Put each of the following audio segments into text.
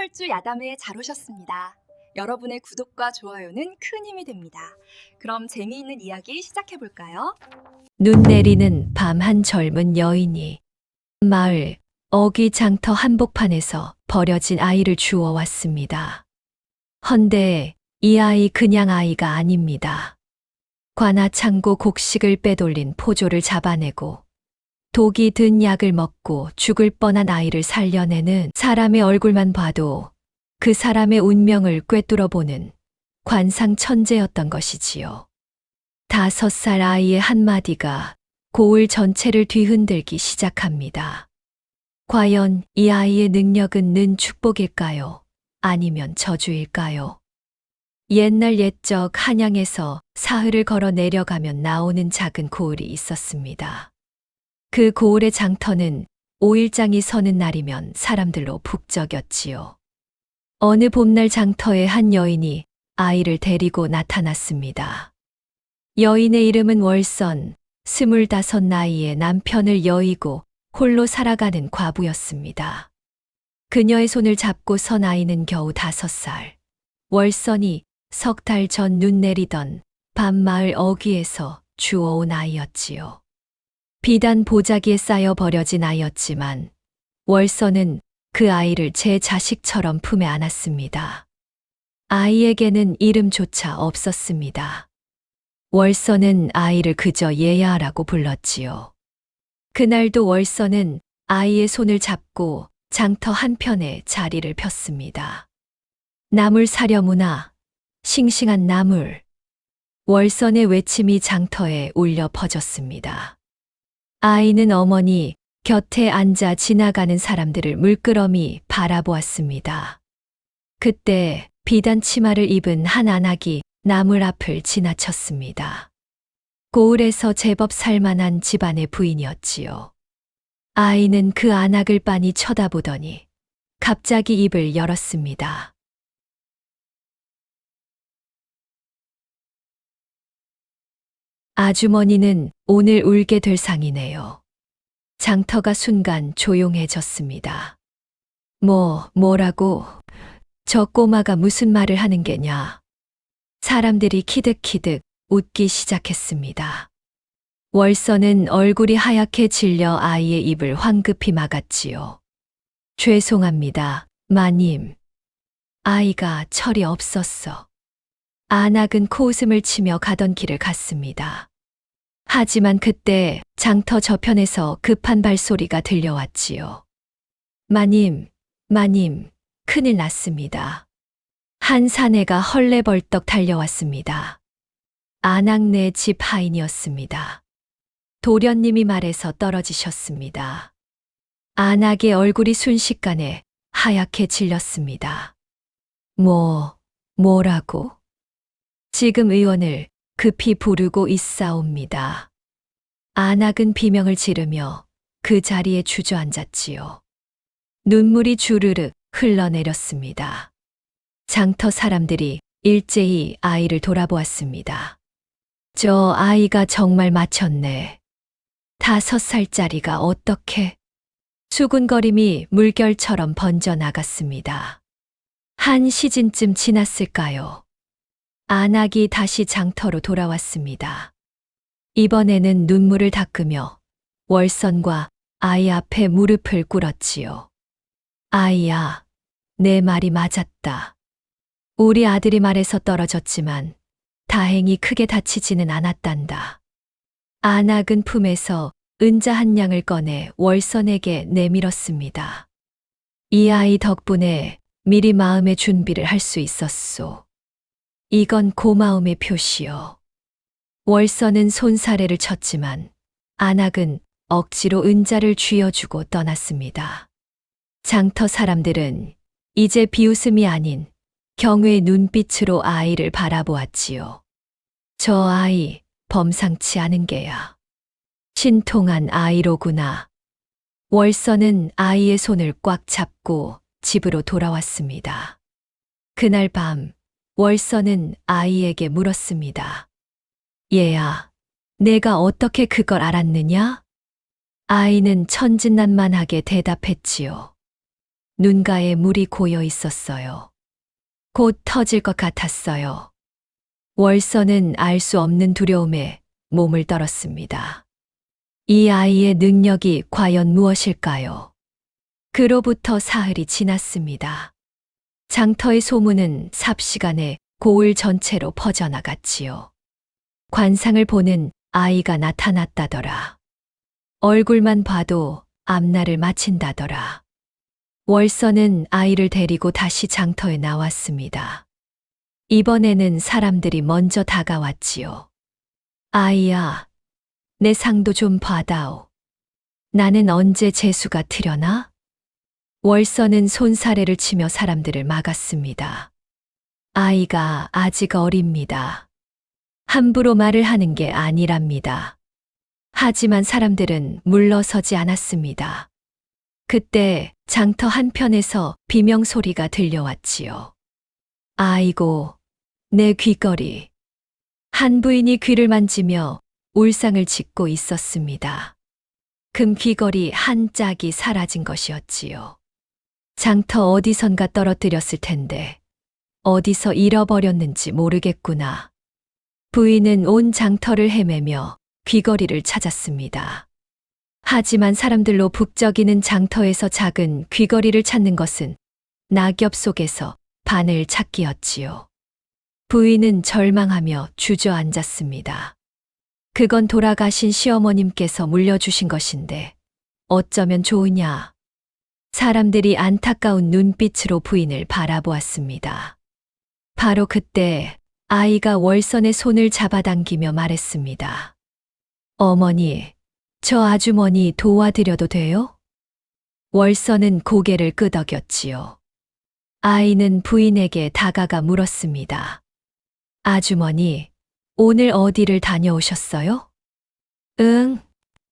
철주 야담에 잘 오셨습니다. 여러분의 구독과 좋아요는 큰 힘이 됩니다. 그럼 재미있는 이야기 시작해 볼까요? 눈 내리는 밤 한 젊은 여인이 마을 어귀 장터 한복판에서 버려진 아이를 주워왔습니다. 헌데 이 아이 그냥 아이가 아닙니다. 관아창고 곡식을 빼돌린 포조를 잡아내고 독이 든 약을 먹고 죽을 뻔한 아이를 살려내는 사람의 얼굴만 봐도 그 사람의 운명을 꿰뚫어보는 관상 천재였던 것이지요. 5살 아이의 한마디가 고을 전체를 뒤흔들기 시작합니다. 과연 이 아이의 능력은 는 축복일까요? 아니면 저주일까요? 옛날 옛적 한양에서 사흘을 걸어 내려가면 나오는 작은 고을이 있었습니다. 그 고을의 장터는 5일장이 서는 날이면 사람들로 북적였지요. 어느 봄날 장터에 한 여인이 아이를 데리고 나타났습니다. 여인의 이름은 월선, 25 나이에 남편을 여의고 홀로 살아가는 과부였습니다. 그녀의 손을 잡고 선 아이는 겨우 5살. 월선이 석 달 전 눈 내리던 밤마을 어귀에서 주워온 아이였지요. 비단 보자기에 쌓여 버려진 아이였지만 월선은 그 아이를 제 자식처럼 품에 안았습니다. 아이에게는 이름조차 없었습니다. 월선은 아이를 그저 예야라고 불렀지요. 그날도 월선은 아이의 손을 잡고 장터 한편에 자리를 폈습니다. 나물 사려무나, 싱싱한 나물. 월선의 외침이 장터에 울려 퍼졌습니다. 아이는 어머니 곁에 앉아 지나가는 사람들을 물끄러미 바라보았습니다. 그때 비단 치마를 입은 한 아낙이 나물 앞을 지나쳤습니다. 고을에서 제법 살만한 집안의 부인이었지요. 아이는 그 아낙을 빤히 쳐다보더니 갑자기 입을 열었습니다. 아주머니는 오늘 울게 될 상이네요. 장터가 순간 조용해졌습니다. 뭐라고? 저 꼬마가 무슨 말을 하는 게냐? 사람들이 키득키득 웃기 시작했습니다. 월선은 얼굴이 하얗게 질려 아이의 입을 황급히 막았지요. 죄송합니다, 마님. 아이가 철이 없었어. 아낙은 코웃음을 치며 가던 길을 갔습니다. 하지만 그때 장터 저편에서 급한 발소리가 들려왔지요. 마님, 큰일 났습니다. 한 사내가 헐레벌떡 달려왔습니다. 아낙네 집 하인이었습니다. 도련님이 말해서 떨어지셨습니다. 아낙의 얼굴이 순식간에 하얗게 질렸습니다. 뭐라고? 지금 의원을 급히 부르고 있사옵니다. 아낙은 비명을 지르며 그 자리에 주저앉았지요. 눈물이 주르륵 흘러내렸습니다. 장터 사람들이 일제히 아이를 돌아보았습니다. 저 아이가 정말 마쳤네. 5살짜리가 어떻게? 수군거림이 물결처럼 번져나갔습니다. 한 시즌쯤 지났을까요? 아낙이 다시 장터로 돌아왔습니다. 이번에는 눈물을 닦으며 월선과 아이 앞에 무릎을 꿇었지요. 아이야, 내 말이 맞았다. 우리 아들이 말에서 떨어졌지만 다행히 크게 다치지는 않았단다. 아낙은 품에서 은자 한 양을 꺼내 월선에게 내밀었습니다. 이 아이 덕분에 미리 마음의 준비를 할 수 있었소. 이건 고마움의 표시요. 월선은 손사래를 쳤지만 아낙은 억지로 은자를 쥐어주고 떠났습니다. 장터 사람들은 이제 비웃음이 아닌 경외의 눈빛으로 아이를 바라보았지요. 저 아이 범상치 않은 게야. 신통한 아이로구나. 월선은 아이의 손을 꽉 잡고 집으로 돌아왔습니다. 그날 밤 월선은 아이에게 물었습니다. 얘야, 내가 어떻게 그걸 알았느냐? 아이는 천진난만하게 대답했지요. 눈가에 물이 고여 있었어요. 곧 터질 것 같았어요. 월서는 알 수 없는 두려움에 몸을 떨었습니다. 이 아이의 능력이 과연 무엇일까요? 그로부터 사흘이 지났습니다. 장터의 소문은 삽시간에 고을 전체로 퍼져나갔지요. 관상을 보는 아이가 나타났다더라. 얼굴만 봐도 앞날을 마친다더라. 월서는 아이를 데리고 다시 장터에 나왔습니다. 이번에는 사람들이 먼저 다가왔지요. 아이야, 내 상도 좀 봐다오. 나는 언제 재수가 트려나? 월서는 손사래를 치며 사람들을 막았습니다. 아이가 아직 어립니다. 함부로 말을 하는 게 아니랍니다. 하지만 사람들은 물러서지 않았습니다. 그때 장터 한편에서 비명 소리가 들려왔지요. 아이고, 내 귀걸이. 한 부인이 귀를 만지며 울상을 짓고 있었습니다. 금 귀걸이 한 짝이 사라진 것이었지요. 장터 어디선가 떨어뜨렸을 텐데 어디서 잃어버렸는지 모르겠구나. 부인은 온 장터를 헤매며 귀걸이를 찾았습니다. 하지만 사람들로 북적이는 장터에서 작은 귀걸이를 찾는 것은 낙엽 속에서 바늘 찾기였지요. 부인은 절망하며 주저앉았습니다. 그건 돌아가신 시어머님께서 물려주신 것인데 어쩌면 좋으냐. 사람들이 안타까운 눈빛으로 부인을 바라보았습니다. 바로 그때 아이가 월선의 손을 잡아당기며 말했습니다. 어머니, 저 아주머니 도와드려도 돼요? 월선은 고개를 끄덕였지요. 아이는 부인에게 다가가 물었습니다. 아주머니, 오늘 어디를 다녀오셨어요? 응,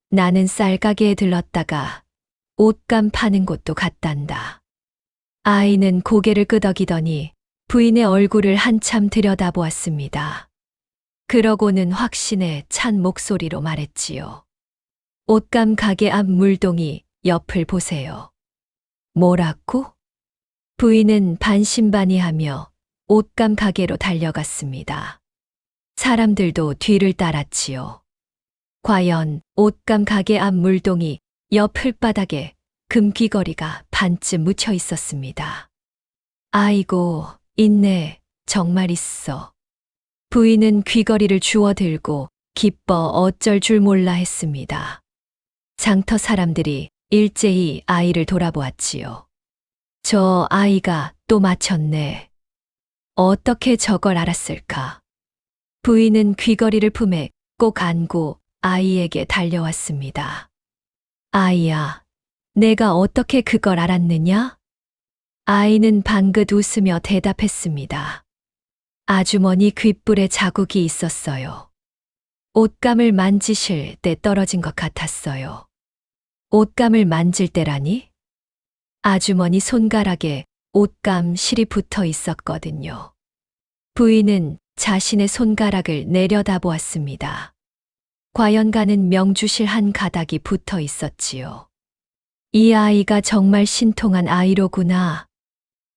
나는 쌀가게에 들렀다가 옷감 파는 곳도 갔단다. 아이는 고개를 끄덕이더니 부인의 얼굴을 한참 들여다보았습니다. 그러고는 확신에 찬 목소리로 말했지요. 옷감 가게 앞 물동이 옆을 보세요. 뭐라고? 부인은 반신반의하며 옷감 가게로 달려갔습니다. 사람들도 뒤를 따랐지요. 과연 옷감 가게 앞 물동이 옆 흙바닥에 금귀걸이가 반쯤 묻혀 있었습니다. 아이고, 있네. 정말 있어. 부인은 귀걸이를 주워 들고 기뻐 어쩔 줄 몰라 했습니다. 장터 사람들이 일제히 아이를 돌아보았지요. 저 아이가 또 맞췄네. 어떻게 저걸 알았을까? 부인은 귀걸이를 품에 꼭 안고 아이에게 달려왔습니다. 아이야, 내가 어떻게 그걸 알았느냐? 아이는 방긋 웃으며 대답했습니다. 아주머니 귓불에 자국이 있었어요. 옷감을 만지실 때 떨어진 것 같았어요. 옷감을 만질 때라니? 아주머니 손가락에 옷감 실이 붙어 있었거든요. 부인은 자신의 손가락을 내려다보았습니다. 과연가는 명주실 한 가닥이 붙어 있었지요. 이 아이가 정말 신통한 아이로구나.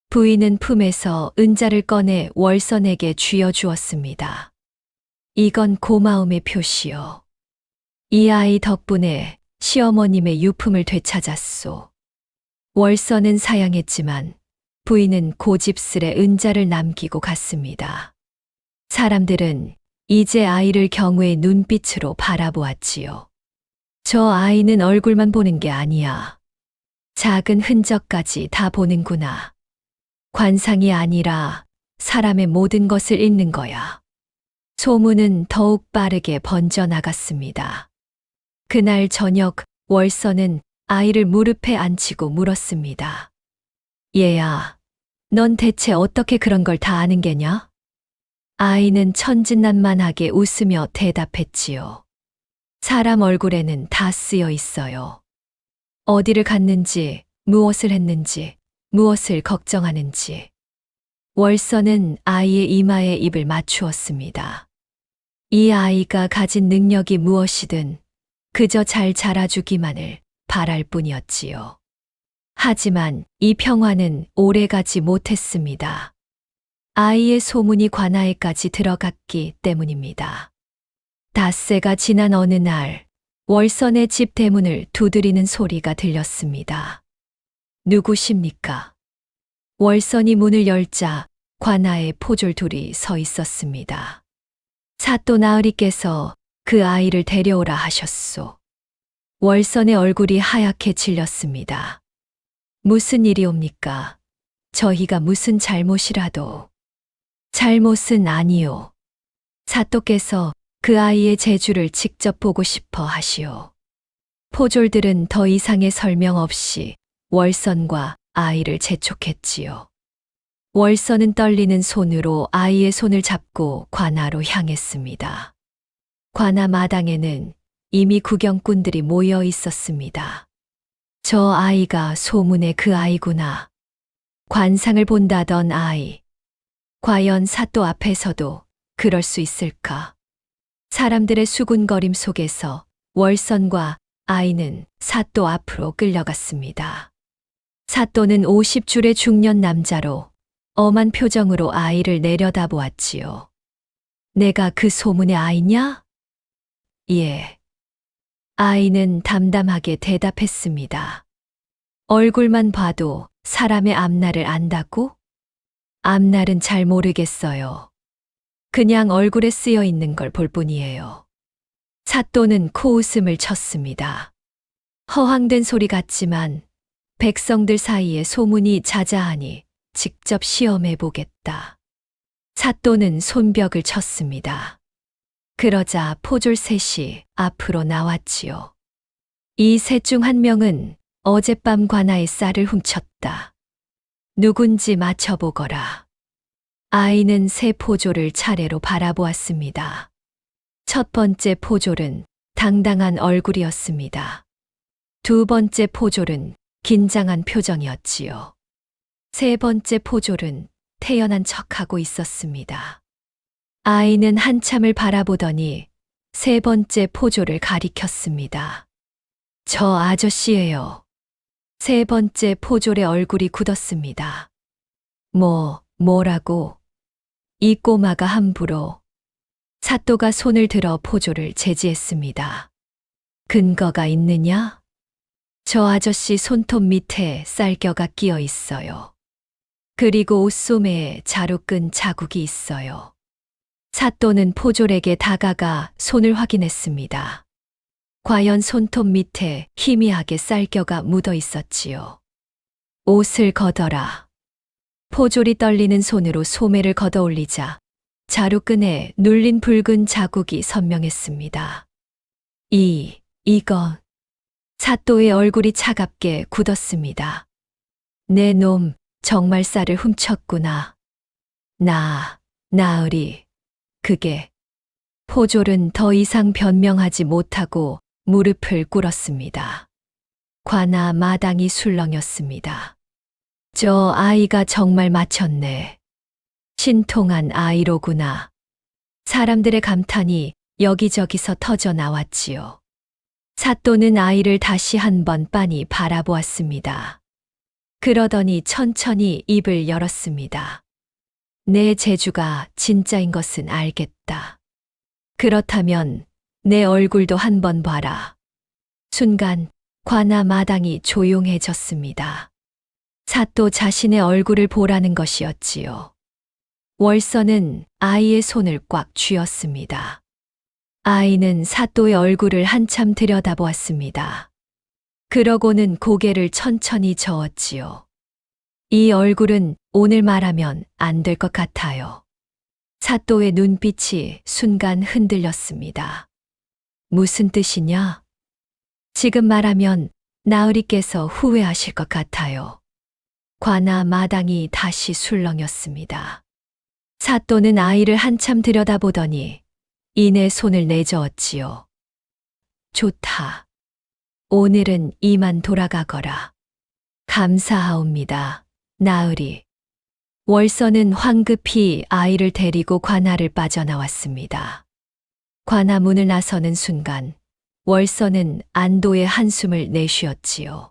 부인은 품에서 은자를 꺼내 월선에게 쥐어주었습니다. 이건 고마움의 표시요. 이 아이 덕분에 시어머님의 유품을 되찾았소. 월선은 사양했지만 부인은 고집스레 은자를 남기고 갔습니다. 사람들은 이제 아이를 경외의 눈빛으로 바라보았지요. 저 아이는 얼굴만 보는 게 아니야. 작은 흔적까지 다 보는구나. 관상이 아니라 사람의 모든 것을 읽는 거야. 소문은 더욱 빠르게 번져나갔습니다. 그날 저녁 월서는 아이를 무릎에 앉히고 물었습니다. 얘야, 넌 대체 어떻게 그런 걸 다 아는 게냐? 아이는 천진난만하게 웃으며 대답했지요. 사람 얼굴에는 다 쓰여 있어요. 어디를 갔는지, 무엇을 했는지, 무엇을 걱정하는지. 월서는 아이의 이마에 입을 맞추었습니다. 이 아이가 가진 능력이 무엇이든 그저 잘 자라주기만을 바랄 뿐이었지요. 하지만 이 평화는 오래가지 못했습니다. 아이의 소문이 관아에까지 들어갔기 때문입니다. 닷새가 지난 어느 날 월선의 집 대문을 두드리는 소리가 들렸습니다. 누구십니까? 월선이 문을 열자 관아에 포졸 둘이 서 있었습니다. 사또 나으리께서 그 아이를 데려오라 하셨소. 월선의 얼굴이 하얗게 질렸습니다. 무슨 일이옵니까? 저희가 무슨 잘못이라도. 잘못은 아니요. 사또께서 그 아이의 재주를 직접 보고 싶어 하시오. 포졸들은 더 이상의 설명 없이 월선과 아이를 재촉했지요. 월선은 떨리는 손으로 아이의 손을 잡고 관아로 향했습니다. 관아 마당에는 이미 구경꾼들이 모여 있었습니다. 저 아이가 소문의 그 아이구나. 관상을 본다던 아이. 과연 사또 앞에서도 그럴 수 있을까? 사람들의 수군거림 속에서 월선과 아이는 사또 앞으로 끌려갔습니다. 사또는 50줄의 중년 남자로 엄한 표정으로 아이를 내려다보았지요. 내가 그 소문의 아이냐? 예. 아이는 담담하게 대답했습니다. 얼굴만 봐도 사람의 앞날을 안다고? 앞날은 잘 모르겠어요. 그냥 얼굴에 쓰여 있는 걸 볼 뿐이에요. 사또는 코웃음을 쳤습니다. 허황된 소리 같지만 백성들 사이에 소문이 자자하니 직접 시험해 보겠다. 사또는 손뼉을 쳤습니다. 그러자 포졸 셋이 앞으로 나왔지요. 이 셋 중 한 명은 어젯밤 관아의 쌀을 훔쳤다. 누군지 맞춰보거라. 아이는 세 포졸을 차례로 바라보았습니다. 첫 번째 포졸은 당당한 얼굴이었습니다. 두 번째 포졸은 긴장한 표정이었지요. 세 번째 포졸은 태연한 척하고 있었습니다. 아이는 한참을 바라보더니 세 번째 포졸을 가리켰습니다. 저 아저씨예요. 세 번째 포졸의 얼굴이 굳었습니다. 뭐라고? 이 꼬마가 함부로. 사또가 손을 들어 포졸을 제지했습니다. 근거가 있느냐? 저 아저씨 손톱 밑에 쌀겨가 끼어 있어요. 그리고 옷소매에 자루 끈 자국이 있어요. 사또는 포졸에게 다가가 손을 확인했습니다. 과연 손톱 밑에 희미하게 쌀겨가 묻어 있었지요. 옷을 걷어라. 포졸이 떨리는 손으로 소매를 걷어 올리자 자루끈에 눌린 붉은 자국이 선명했습니다. 이건 사또의 얼굴이 차갑게 굳었습니다. 내 놈 정말 쌀을 훔쳤구나. 나으리. 그게. 포졸은 더 이상 변명하지 못하고 무릎을 꿇었습니다. 관아 마당이 술렁였습니다. 저 아이가 정말 맞췄네. 신통한 아이로구나. 사람들의 감탄이 여기저기서 터져 나왔지요. 사또는 아이를 다시 한번 빤히 바라보았습니다. 그러더니 천천히 입을 열었습니다. 내 재주가 진짜인 것은 알겠다. 그렇다면 내 얼굴도 한번 봐라. 순간 관아 마당이 조용해졌습니다. 사또 자신의 얼굴을 보라는 것이었지요. 월선은 아이의 손을 꽉 쥐었습니다. 아이는 사또의 얼굴을 한참 들여다보았습니다. 그러고는 고개를 천천히 저었지요. 이 얼굴은 오늘 말하면 안 될 것 같아요. 사또의 눈빛이 순간 흔들렸습니다. 무슨 뜻이냐? 지금 말하면 나으리께서 후회하실 것 같아요. 관아 마당이 다시 술렁였습니다. 사또는 아이를 한참 들여다보더니 이내 손을 내저었지요. 좋다. 오늘은 이만 돌아가거라. 감사하옵니다. 나으리. 월선은 황급히 아이를 데리고 관아를 빠져나왔습니다. 관아 문을 나서는 순간 월선은 안도의 한숨을 내쉬었지요.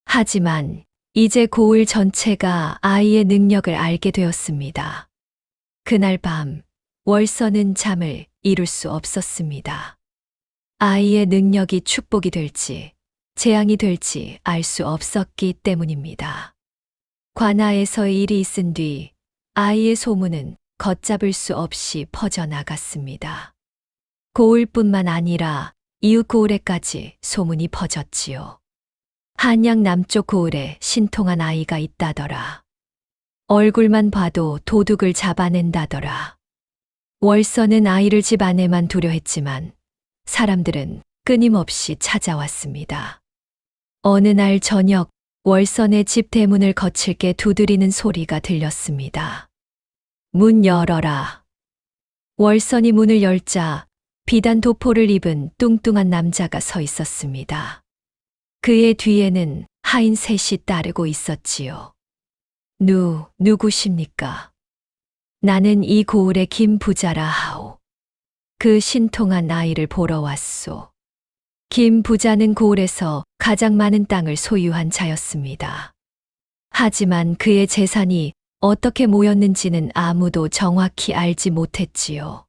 하지만 이제 고을 전체가 아이의 능력을 알게 되었습니다. 그날 밤 월서는 잠을 이룰 수 없었습니다. 아이의 능력이 축복이 될지 재앙이 될지 알 수 없었기 때문입니다. 관아에서 일이 있은 뒤 아이의 소문은 걷잡을 수 없이 퍼져나갔습니다. 고을뿐만 아니라 이웃 고을에까지 소문이 퍼졌지요. 한양 남쪽 고을에 신통한 아이가 있다더라. 얼굴만 봐도 도둑을 잡아낸다더라. 월서는 아이를 집 안에만 두려 했지만 사람들은 끊임없이 찾아왔습니다. 어느 날 저녁 월선의 집 대문을 거칠게 두드리는 소리가 들렸습니다. 문 열어라. 월선이 문을 열자 비단 도포를 입은 뚱뚱한 남자가 서 있었습니다. 그의 뒤에는 하인 셋이 따르고 있었지요. 누구십니까? 나는 이 고을의 김 부자라 하오. 그 신통한 아이를 보러 왔소. 김 부자는 고을에서 가장 많은 땅을 소유한 자였습니다. 하지만 그의 재산이 어떻게 모였는지는 아무도 정확히 알지 못했지요.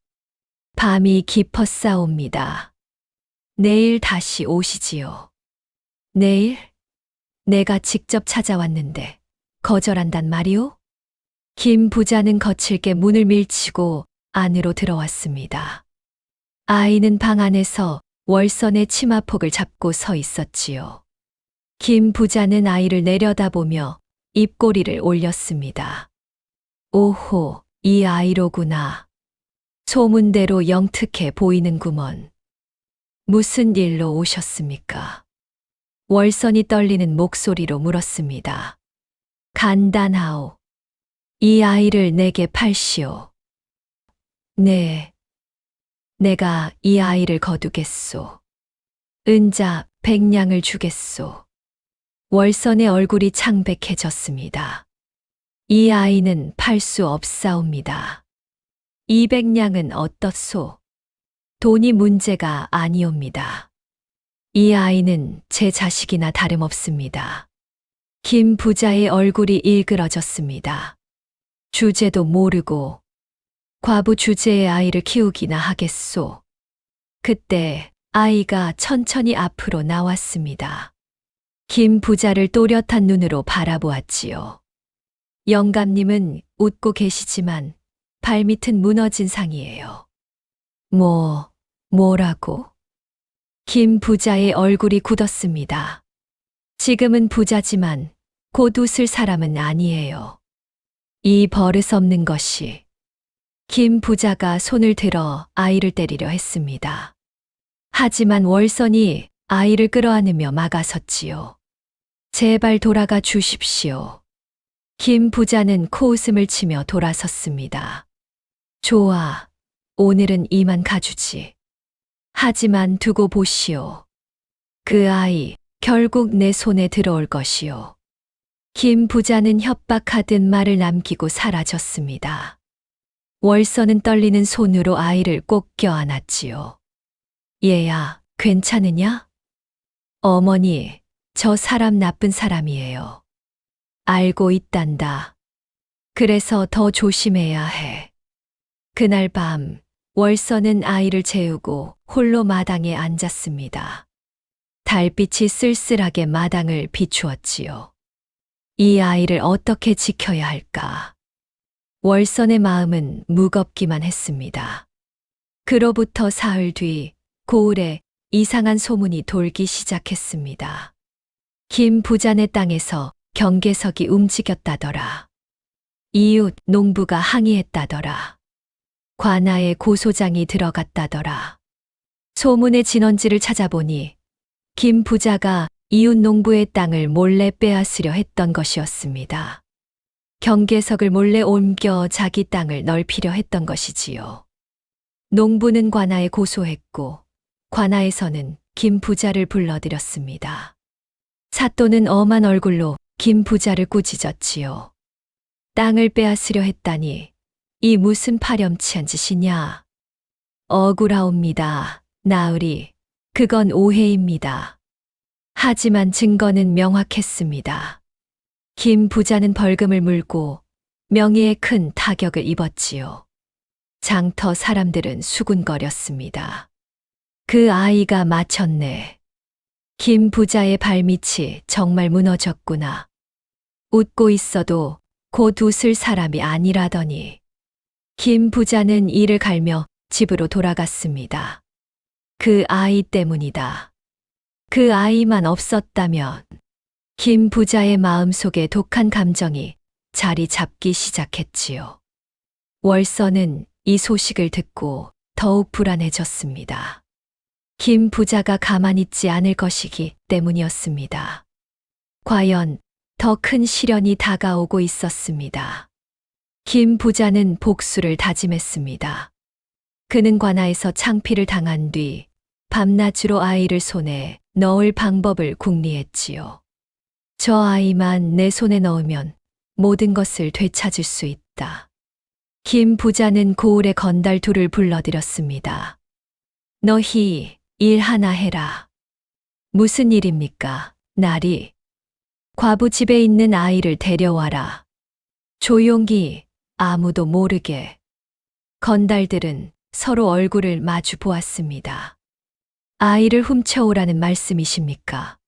밤이 깊었사옵니다. 내일 다시 오시지요. 내일? 내가 직접 찾아왔는데 거절한단 말이오? 김 부자는 거칠게 문을 밀치고 안으로 들어왔습니다. 아이는 방 안에서 월선의 치마폭을 잡고 서 있었지요. 김 부자는 아이를 내려다보며 입꼬리를 올렸습니다. 오호, 이 아이로구나. 소문대로 영특해 보이는구먼. 무슨 일로 오셨습니까? 월선이 떨리는 목소리로 물었습니다. 간단하오. 이 아이를 내게 팔시오. 네. 내가 이 아이를 거두겠소. 은자 100냥을 주겠소. 월선의 얼굴이 창백해졌습니다. 이 아이는 팔 수 없사옵니다. 200냥은 어떻소? 돈이 문제가 아니옵니다. 이 아이는 제 자식이나 다름없습니다. 김 부자의 얼굴이 일그러졌습니다. 주제도 모르고 과부 주제의 아이를 키우기나 하겠소. 그때 아이가 천천히 앞으로 나왔습니다. 김 부자를 또렷한 눈으로 바라보았지요. 영감님은 웃고 계시지만 발밑은 무너진 상이에요. 뭐라고? 김 부자의 얼굴이 굳었습니다. 지금은 부자지만 곧 웃을 사람은 아니에요. 이 버릇없는 것이. 김 부자가 손을 들어 아이를 때리려 했습니다. 하지만 월선이 아이를 끌어안으며 막아섰지요. 제발 돌아가 주십시오. 김 부자는 코웃음을 치며 돌아섰습니다. 좋아, 오늘은 이만 가주지. 하지만 두고 보시오. 그 아이 결국 내 손에 들어올 것이오. 김 부자는 협박하듯 말을 남기고 사라졌습니다. 월선은 떨리는 손으로 아이를 꼭 껴안았지요. 얘야, 괜찮으냐? 어머니, 저 사람 나쁜 사람이에요. 알고 있단다. 그래서 더 조심해야 해. 그날 밤, 월선은 아이를 재우고 홀로 마당에 앉았습니다. 달빛이 쓸쓸하게 마당을 비추었지요. 이 아이를 어떻게 지켜야 할까? 월선의 마음은 무겁기만 했습니다. 그로부터 사흘 뒤 고을에 이상한 소문이 돌기 시작했습니다. 김 부자네 땅에서 경계석이 움직였다더라. 이웃 농부가 항의했다더라. 관아에 고소장이 들어갔다더라. 소문의 진원지를 찾아보니 김 부자가 이웃 농부의 땅을 몰래 빼앗으려 했던 것이었습니다. 경계석을 몰래 옮겨 자기 땅을 넓히려 했던 것이지요. 농부는 관아에 고소했고 관아에서는 김 부자를 불러들였습니다. 사또는 엄한 얼굴로 김 부자를 꾸짖었지요. 땅을 빼앗으려 했다니 이 무슨 파렴치한 짓이냐. 억울하옵니다. 나으리, 그건 오해입니다. 하지만 증거는 명확했습니다. 김 부자는 벌금을 물고 명예에 큰 타격을 입었지요. 장터 사람들은 수군거렸습니다. 그 아이가 마쳤네. 김 부자의 발밑이 정말 무너졌구나. 웃고 있어도 곧 웃을 사람이 아니라더니. 김 부자는 이를 갈며 집으로 돌아갔습니다. 그 아이 때문이다. 그 아이만 없었다면 김 부자의 마음속에 독한 감정이 자리 잡기 시작했지요. 월서는 이 소식을 듣고 더욱 불안해졌습니다. 김 부자가 가만히 있지 않을 것이기 때문이었습니다. 과연 더 큰 시련이 다가오고 있었습니다. 김 부자는 복수를 다짐했습니다. 그는 관아에서 창피를 당한 뒤 밤낮으로 아이를 손에 넣을 방법을 궁리했지요. 저 아이만 내 손에 넣으면 모든 것을 되찾을 수 있다. 김 부자는 고을의 건달 둘을 불러들였습니다. 너희 일 하나 해라. 무슨 일입니까, 나리? 과부 집에 있는 아이를 데려와라. 조용히 아무도 모르게. 건달들은 서로 얼굴을 마주 보았습니다. 아이를 훔쳐오라는 말씀이십니까?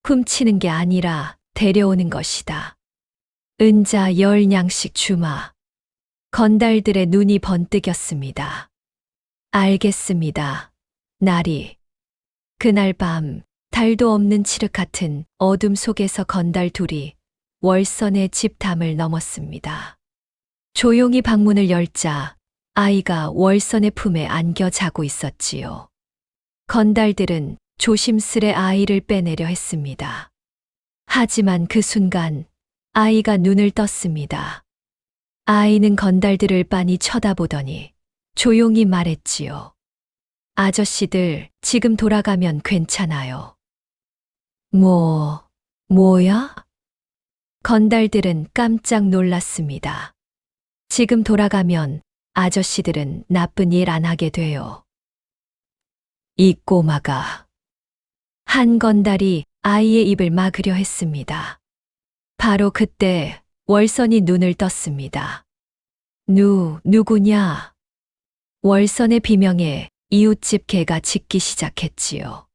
훔치는 게 아니라 데려오는 것이다. 은자 10냥씩 주마. 건달들의 눈이 번뜩였습니다. 알겠습니다, 나리. 그날 밤 달도 없는 칠흑 같은 어둠 속에서 건달 둘이 월선의 집 담을 넘었습니다. 조용히 방문을 열자 아이가 월선의 품에 안겨 자고 있었지요. 건달들은 조심스레 아이를 빼내려 했습니다. 하지만 그 순간 아이가 눈을 떴습니다. 아이는 건달들을 빤히 쳐다보더니 조용히 말했지요. 아저씨들, 지금 돌아가면 괜찮아요. 뭐야? 건달들은 깜짝 놀랐습니다. 지금 돌아가면 아저씨들은 나쁜 일 안 하게 돼요. 이 꼬마가. 한 건달이 아이의 입을 막으려 했습니다. 바로 그때 월선이 눈을 떴습니다. 누구냐? 월선의 비명에 이웃집 개가 짖기 시작했지요.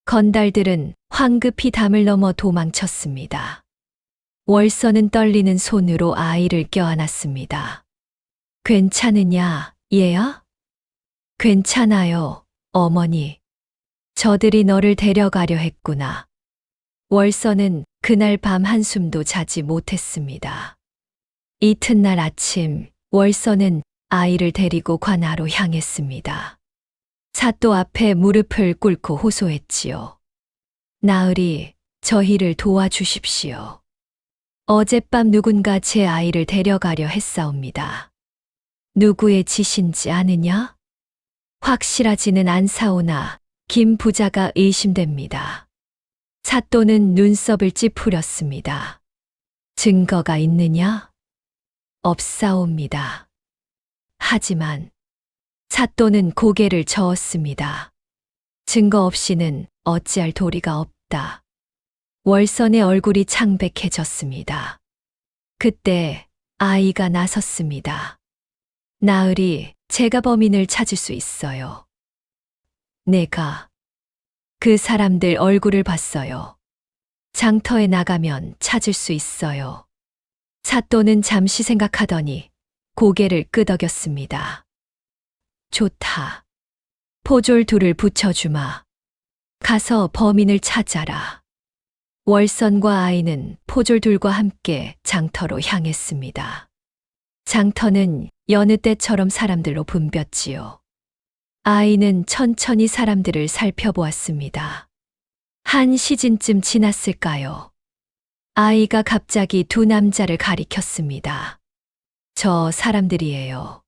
건달들은 황급히 담을 넘어 도망쳤습니다. 월선은 떨리는 손으로 아이를 껴안았습니다. 괜찮으냐, 얘야? 괜찮아요, 어머니. 저들이 너를 데려가려 했구나. 월선은 그날 밤 한숨도 자지 못했습니다. 이튿날 아침, 월선은 아이를 데리고 관아로 향했습니다. 사또 앞에 무릎을 꿇고 호소했지요. 나으리, 저희를 도와주십시오. 어젯밤 누군가 제 아이를 데려가려 했사옵니다. 누구의 짓인지 아느냐? 확실하지는 않사오나 김 부자가 의심됩니다. 사또는 눈썹을 찌푸렸습니다. 증거가 있느냐? 없사옵니다. 하지만 사또는 고개를 저었습니다. 증거 없이는 어찌할 도리가 없다. 월선의 얼굴이 창백해졌습니다. 그때 아이가 나섰습니다. 나으리, 제가 범인을 찾을 수 있어요. 내가 그 사람들 얼굴을 봤어요. 장터에 나가면 찾을 수 있어요. 사또는 잠시 생각하더니 고개를 끄덕였습니다. 좋다. 포졸 둘을 붙여주마. 가서 범인을 찾아라. 월선과 아이는 포졸 둘과 함께 장터로 향했습니다. 장터는 여느 때처럼 사람들로 붐볐지요. 아이는 천천히 사람들을 살펴보았습니다. 한 시즌쯤 지났을까요? 아이가 갑자기 두 남자를 가리켰습니다. 저 사람들이에요.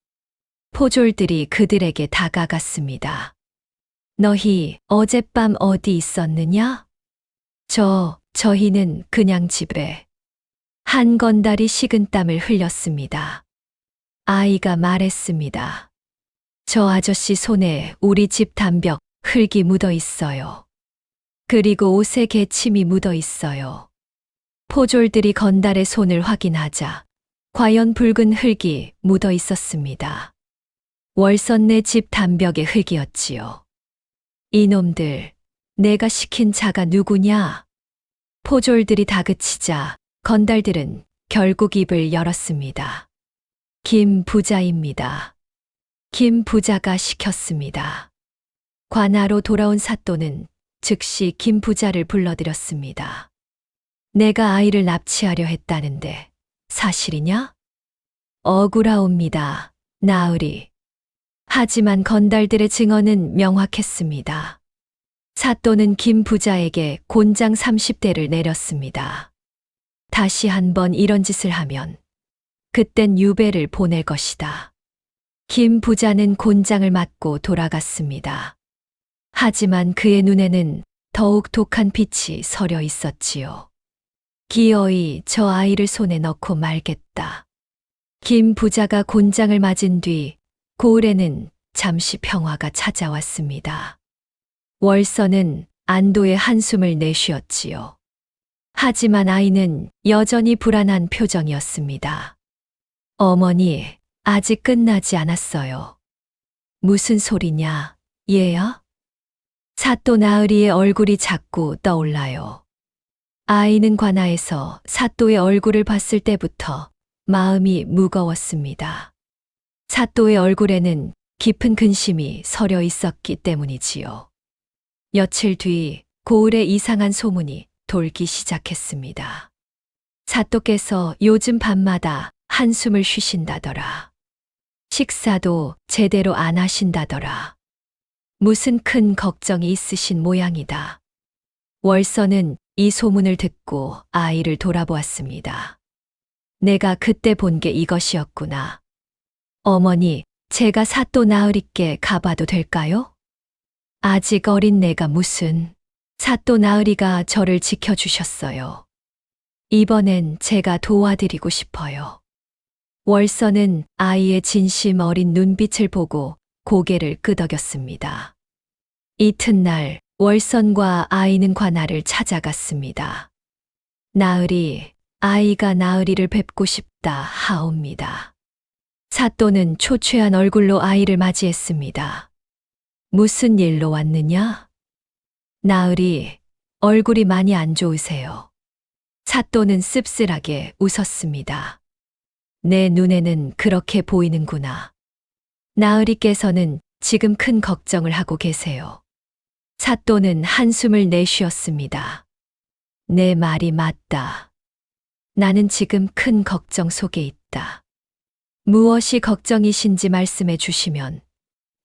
포졸들이 그들에게 다가갔습니다. 너희 어젯밤 어디 있었느냐? 저희는 그냥 집에. 한 건달이 식은땀을 흘렸습니다. 아이가 말했습니다. 저 아저씨 손에 우리 집 담벽 흙이 묻어 있어요. 그리고 옷에 개침이 묻어 있어요. 포졸들이 건달의 손을 확인하자 과연 붉은 흙이 묻어 있었습니다. 월선 내 집 담벽의 흙이었지요. 이놈들, 내가 시킨 자가 누구냐? 포졸들이 다그치자 건달들은 결국 입을 열었습니다. 김 부자입니다. 김 부자가 시켰습니다. 관하로 돌아온 사또는 즉시 김 부자를 불러들였습니다. 내가 아이를 납치하려 했다는데 사실이냐? 억울하옵니다. 나으리. 하지만 건달들의 증언은 명확했습니다. 사또는 김 부자에게 곤장 30대를 내렸습니다. 다시 한번 이런 짓을 하면 그땐 유배를 보낼 것이다. 김 부자는 곤장을 맞고 돌아갔습니다. 하지만 그의 눈에는 더욱 독한 빛이 서려 있었지요. 기어이 저 아이를 손에 넣고 말겠다. 김 부자가 곤장을 맞은 뒤 고을에는 잠시 평화가 찾아왔습니다. 월선은 안도의 한숨을 내쉬었지요. 하지만 아이는 여전히 불안한 표정이었습니다. 어머니, 아직 끝나지 않았어요. 무슨 소리냐, 얘야? 사또 나으리의 얼굴이 자꾸 떠올라요. 아이는 관아에서 사또의 얼굴을 봤을 때부터 마음이 무거웠습니다. 사또의 얼굴에는 깊은 근심이 서려 있었기 때문이지요. 며칠 뒤 고을에 이상한 소문이 돌기 시작했습니다. 사또께서 요즘 밤마다 한숨을 쉬신다더라. 식사도 제대로 안 하신다더라. 무슨 큰 걱정이 있으신 모양이다. 월선은 이 소문을 듣고 아이를 돌아보았습니다. 내가 그때 본 게 이것이었구나. 어머니, 제가 사또 나으리께 가봐도 될까요? 아직 어린 내가 무슨. 사또 나으리가 저를 지켜주셨어요. 이번엔 제가 도와드리고 싶어요. 월선은 아이의 진심 어린 눈빛을 보고 고개를 끄덕였습니다. 이튿날 월선과 아이는 관아를 찾아갔습니다. 나으리, 아이가 나으리를 뵙고 싶다 하옵니다. 사또는 초췌한 얼굴로 아이를 맞이했습니다. 무슨 일로 왔느냐? 나으리, 얼굴이 많이 안 좋으세요. 사또는 씁쓸하게 웃었습니다. 내 눈에는 그렇게 보이는구나. 나으리께서는 지금 큰 걱정을 하고 계세요. 사또는 한숨을 내쉬었습니다. 내 말이 맞다. 나는 지금 큰 걱정 속에 있다. 무엇이 걱정이신지 말씀해 주시면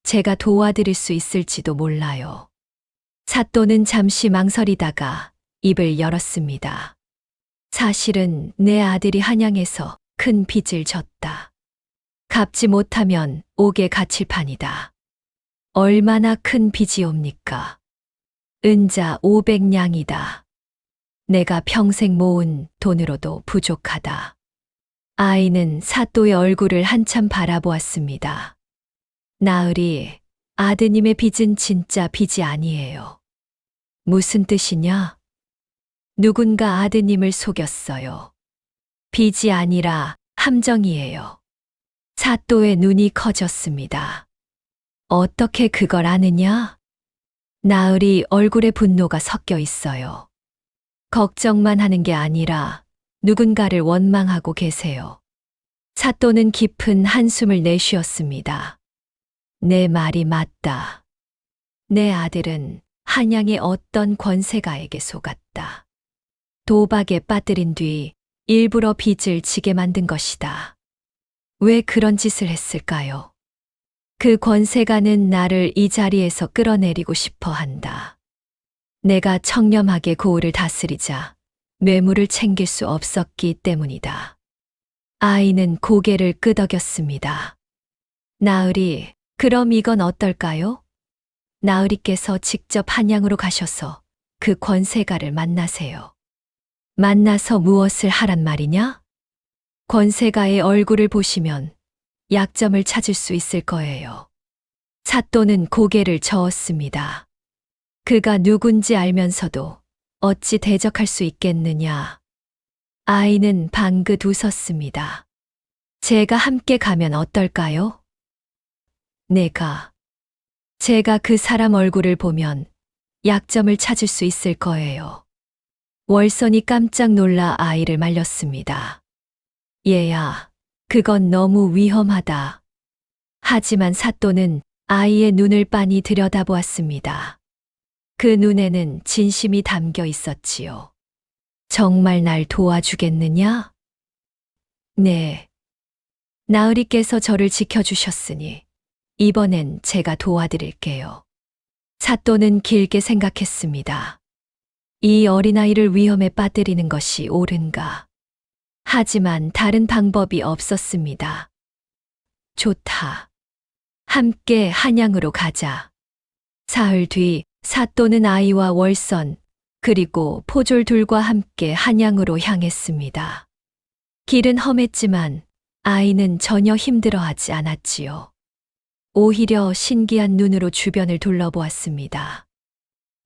제가 도와드릴 수 있을지도 몰라요. 사또는 잠시 망설이다가 입을 열었습니다. 사실은 내 아들이 한양에서 큰 빚을 졌다. 갚지 못하면 옥에 갇힐 판이다. 얼마나 큰 빚이옵니까? 은자 500냥이다. 내가 평생 모은 돈으로도 부족하다. 아이는 사또의 얼굴을 한참 바라보았습니다. 나으리, 아드님의 빚은 진짜 빚이 아니에요. 무슨 뜻이냐? 누군가 아드님을 속였어요. 빚이 아니라 함정이에요. 사또의 눈이 커졌습니다. 어떻게 그걸 아느냐? 나으리 얼굴에 분노가 섞여 있어요. 걱정만 하는 게 아니라 누군가를 원망하고 계세요. 사또는 깊은 한숨을 내쉬었습니다. 내 말이 맞다. 내 아들은 한양의 어떤 권세가에게 속았다. 도박에 빠뜨린 뒤 일부러 빚을 지게 만든 것이다. 왜 그런 짓을 했을까요? 그 권세가는 나를 이 자리에서 끌어내리고 싶어 한다. 내가 청렴하게 고을을 다스리자 뇌물을 챙길 수 없었기 때문이다. 아이는 고개를 끄덕였습니다. 나으리, 그럼 이건 어떨까요? 나으리께서 직접 한양으로 가셔서 그 권세가를 만나세요. 만나서 무엇을 하란 말이냐? 권세가의 얼굴을 보시면 약점을 찾을 수 있을 거예요. 사또는 고개를 저었습니다. 그가 누군지 알면서도 어찌 대적할 수 있겠느냐. 아이는 방긋 웃었습니다. 제가 함께 가면 어떨까요? 제가 그 사람 얼굴을 보면 약점을 찾을 수 있을 거예요. 월선이 깜짝 놀라 아이를 말렸습니다. 얘야, 그건 너무 위험하다. 하지만 사또는 아이의 눈을 빤히 들여다보았습니다. 그 눈에는 진심이 담겨 있었지요. 정말 날 도와주겠느냐? 네. 나으리께서 저를 지켜주셨으니 이번엔 제가 도와드릴게요. 사또는 길게 생각했습니다. 이 어린아이를 위험에 빠뜨리는 것이 옳은가? 하지만 다른 방법이 없었습니다. 좋다. 함께 한양으로 가자. 사흘 뒤 사또는 아이와 월선, 그리고 포졸 둘과 함께 한양으로 향했습니다. 길은 험했지만 아이는 전혀 힘들어하지 않았지요. 오히려 신기한 눈으로 주변을 둘러보았습니다.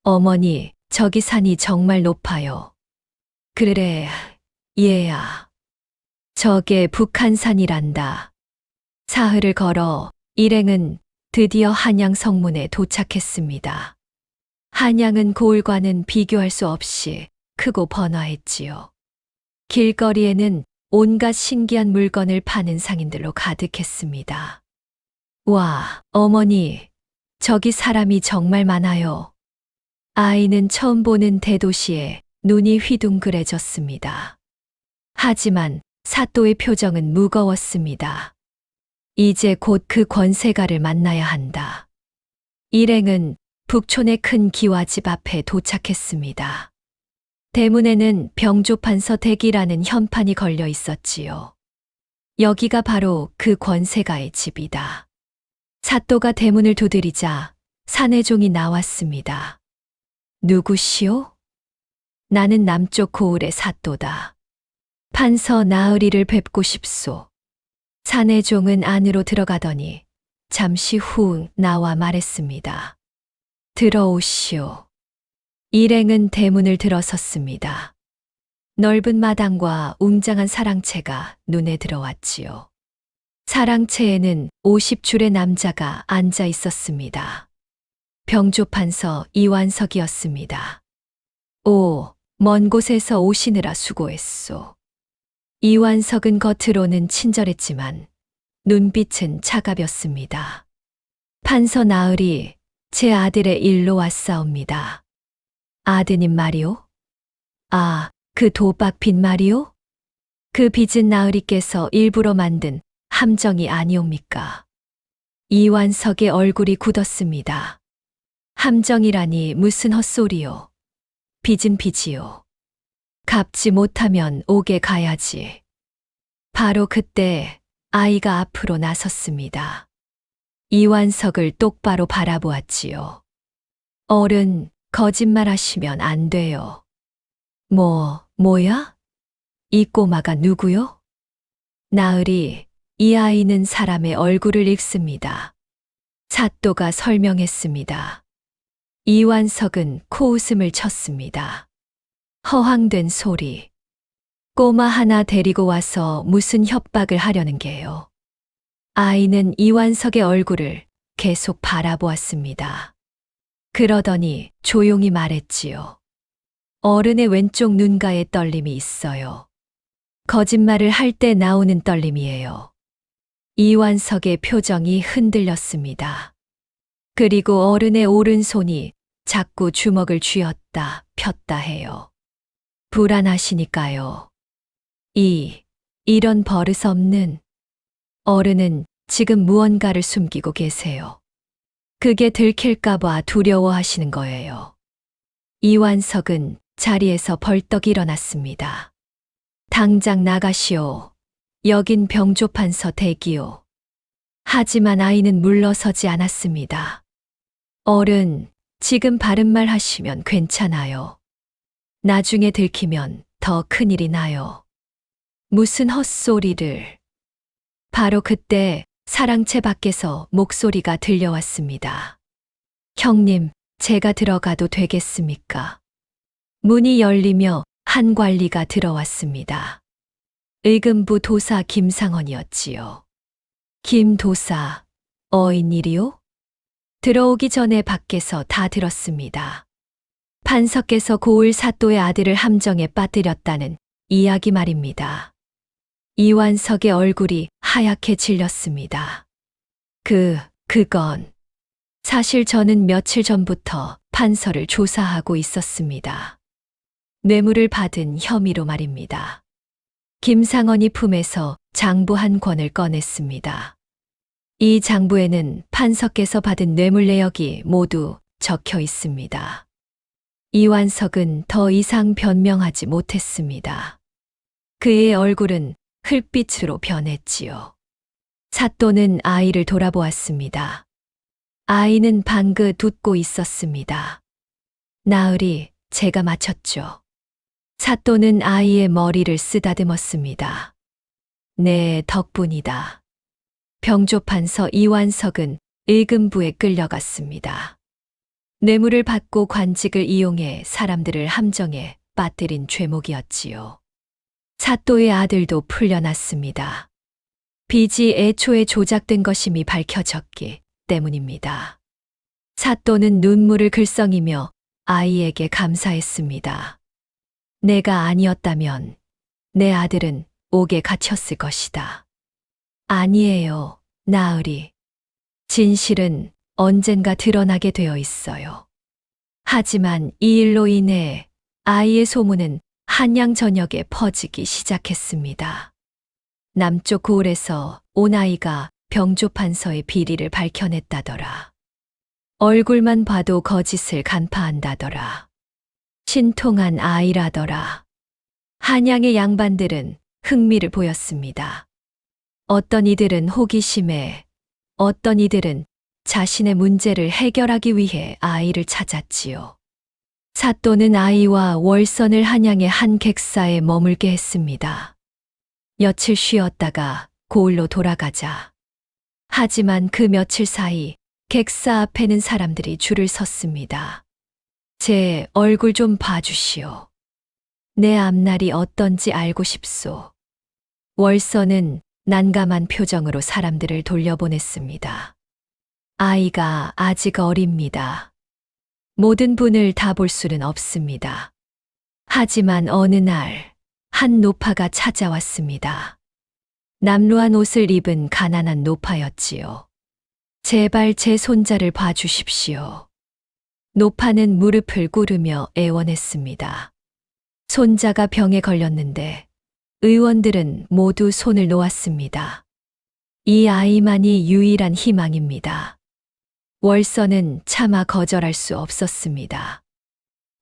어머니, 저기 산이 정말 높아요. 그래, 얘야. 저게 북한산이란다. 사흘을 걸어 일행은 드디어 한양 성문에 도착했습니다. 한양은 고을과는 비교할 수 없이 크고 번화했지요. 길거리에는 온갖 신기한 물건을 파는 상인들로 가득했습니다. 와, 어머니, 저기 사람이 정말 많아요. 아이는 처음 보는 대도시에 눈이 휘둥그레졌습니다. 하지만 사또의 표정은 무거웠습니다. 이제 곧 그 권세가를 만나야 한다. 일행은 북촌의 큰 기와집 앞에 도착했습니다. 대문에는 병조판서 댁이라는 현판이 걸려 있었지요. 여기가 바로 그 권세가의 집이다. 사또가 대문을 두드리자 사내종이 나왔습니다. 누구시오? 나는 남쪽 고을의 사또다. 판서 나으리를 뵙고 싶소. 사내종은 안으로 들어가더니 잠시 후 나와 말했습니다. 들어오시오. 일행은 대문을 들어섰습니다. 넓은 마당과 웅장한 사랑채가 눈에 들어왔지요. 사랑채에는 50줄의 남자가 앉아 있었습니다. 병조판서 이완석이었습니다. 오, 먼 곳에서 오시느라 수고했소. 이완석은 겉으로는 친절했지만 눈빛은 차가웠습니다. 판서 나으리, 제 아들의 일로 왔사옵니다. 아드님 말이오? 아, 그 도박 빚 말이오? 그 빚은 나으리께서 일부러 만든 함정이 아니옵니까? 이완석의 얼굴이 굳었습니다. 함정이라니 무슨 헛소리요. 빚은 빚이요. 갚지 못하면 옥에 가야지. 바로 그때 아이가 앞으로 나섰습니다. 이완석을 똑바로 바라보았지요. 어른, 거짓말하시면 안 돼요. 뭐야? 이 꼬마가 누구요? 나으리, 이 아이는 사람의 얼굴을 읽습니다. 사또가 설명했습니다. 이완석은 코웃음을 쳤습니다. 허황된 소리. 꼬마 하나 데리고 와서 무슨 협박을 하려는 게요. 아이는 이완석의 얼굴을 계속 바라보았습니다. 그러더니 조용히 말했지요. 어른의 왼쪽 눈가에 떨림이 있어요. 거짓말을 할 때 나오는 떨림이에요. 이완석의 표정이 흔들렸습니다. 그리고 어른의 오른손이 자꾸 주먹을 쥐었다 폈다 해요. 불안하시니까요. 이런 버릇 없는. 어른은 지금 무언가를 숨기고 계세요. 그게 들킬까봐 두려워하시는 거예요. 이완석은 자리에서 벌떡 일어났습니다. 당장 나가시오. 여긴 병조판서 댁이오. 하지만 아이는 물러서지 않았습니다. 어른, 지금 바른 말 하시면 괜찮아요. 나중에 들키면 더 큰일이 나요. 무슨 헛소리를. 바로 그때 사랑채 밖에서 목소리가 들려왔습니다. 형님, 제가 들어가도 되겠습니까? 문이 열리며 한 관리가 들어왔습니다. 의금부 도사 김상원이었지요. 김 도사, 어인일이요? 들어오기 전에 밖에서 다 들었습니다. 판서께서 고을 사또의 아들을 함정에 빠뜨렸다는 이야기 말입니다. 이완석의 얼굴이 하얗게 질렸습니다. 그건 사실 저는 며칠 전부터 판서를 조사하고 있었습니다. 뇌물을 받은 혐의로 말입니다. 김상원이 품에서 장부 한 권을 꺼냈습니다. 이 장부에는 판서께서 받은 뇌물 내역이 모두 적혀 있습니다. 이완석은 더 이상 변명하지 못했습니다. 그의 얼굴은 흙빛으로 변했지요. 사또는 아이를 돌아보았습니다. 아이는 방긋 웃고 있었습니다. 나으리, 제가 맞췄죠. 사또는 아이의 머리를 쓰다듬었습니다. 네, 덕분이다. 병조판서 이완석은 의금부에 끌려갔습니다. 뇌물을 받고 관직을 이용해 사람들을 함정에 빠뜨린 죄목이었지요. 사또의 아들도 풀려났습니다. 빚이 애초에 조작된 것임이 밝혀졌기 때문입니다. 사또는 눈물을 글썽이며 아이에게 감사했습니다. 내가 아니었다면 내 아들은 옥에 갇혔을 것이다. 아니에요, 나으리. 진실은 언젠가 드러나게 되어 있어요. 하지만 이 일로 인해 아이의 소문은 한양 전역에 퍼지기 시작했습니다. 남쪽 고을에서 온 아이가 병조판서의 비리를 밝혀냈다더라. 얼굴만 봐도 거짓을 간파한다더라. 신통한 아이라더라. 한양의 양반들은 흥미를 보였습니다. 어떤 이들은 호기심에, 어떤 이들은 자신의 문제를 해결하기 위해 아이를 찾았지요. 사또는 아이와 월선을 한양의 한 객사에 머물게 했습니다. 며칠 쉬었다가 고을로 돌아가자. 하지만 그 며칠 사이 객사 앞에는 사람들이 줄을 섰습니다. 제 얼굴 좀 봐주시오. 내 앞날이 어떤지 알고 싶소. 월선은 난감한 표정으로 사람들을 돌려보냈습니다. 아이가 아직 어립니다. 모든 분을 다 볼 수는 없습니다. 하지만 어느 날 한 노파가 찾아왔습니다. 남루한 옷을 입은 가난한 노파였지요. 제발 제 손자를 봐주십시오. 노파는 무릎을 꿇으며 애원했습니다. 손자가 병에 걸렸는데 의원들은 모두 손을 놓았습니다. 이 아이만이 유일한 희망입니다. 월선은 차마 거절할 수 없었습니다.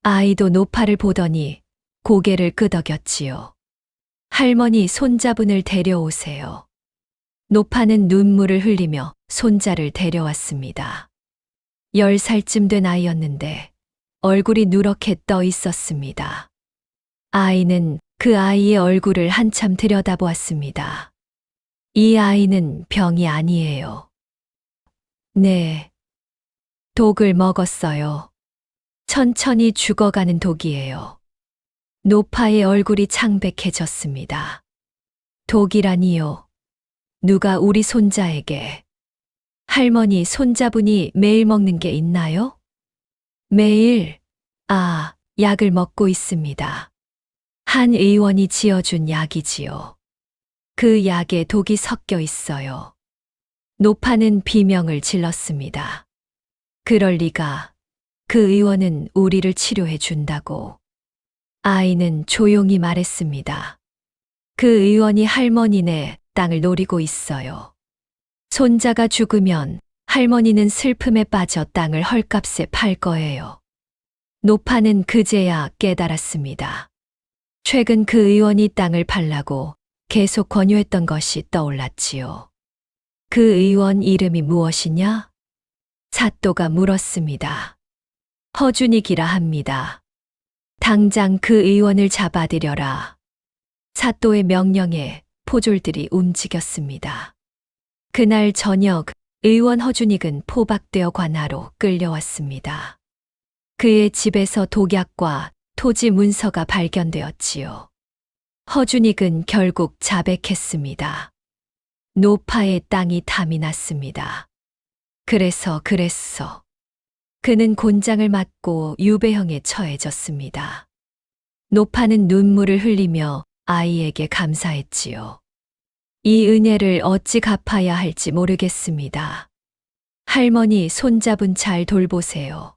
아이도 노파를 보더니 고개를 끄덕였지요. 할머니, 손자분을 데려오세요. 노파는 눈물을 흘리며 손자를 데려왔습니다. 10살쯤 된 아이였는데 얼굴이 누렇게 떠 있었습니다. 아이는 그 아이의 얼굴을 한참 들여다보았습니다. 이 아이는 병이 아니에요. 네. 독을 먹었어요. 천천히 죽어가는 독이에요. 노파의 얼굴이 창백해졌습니다. 독이라니요. 누가 우리 손자에게. 할머니, 손자분이 매일 먹는 게 있나요? 매일? 약을 먹고 있습니다. 한 의원이 지어준 약이지요. 그 약에 독이 섞여 있어요. 노파는 비명을 질렀습니다. 그럴 리가. 그 의원은 우리를 치료해 준다고. 아이는 조용히 말했습니다. 그 의원이 할머니네 땅을 노리고 있어요. 손자가 죽으면 할머니는 슬픔에 빠져 땅을 헐값에 팔 거예요. 노파는 그제야 깨달았습니다. 최근 그 의원이 땅을 팔라고 계속 권유했던 것이 떠올랐지요. 그 의원 이름이 무엇이냐? 사또가 물었습니다. 허준익이라 합니다. 당장 그 의원을 잡아들여라. 사또의 명령에 포졸들이 움직였습니다. 그날 저녁 의원 허준익은 포박되어 관하로 끌려왔습니다. 그의 집에서 독약과 토지 문서가 발견되었지요. 허준익은 결국 자백했습니다. 노파의 땅이 탐이 났습니다. 그래서 그는 곤장을 맞고 유배형에 처해졌습니다. 노파는 눈물을 흘리며 아이에게 감사했지요. 이 은혜를 어찌 갚아야 할지 모르겠습니다. 할머니 손자분 잘 돌보세요.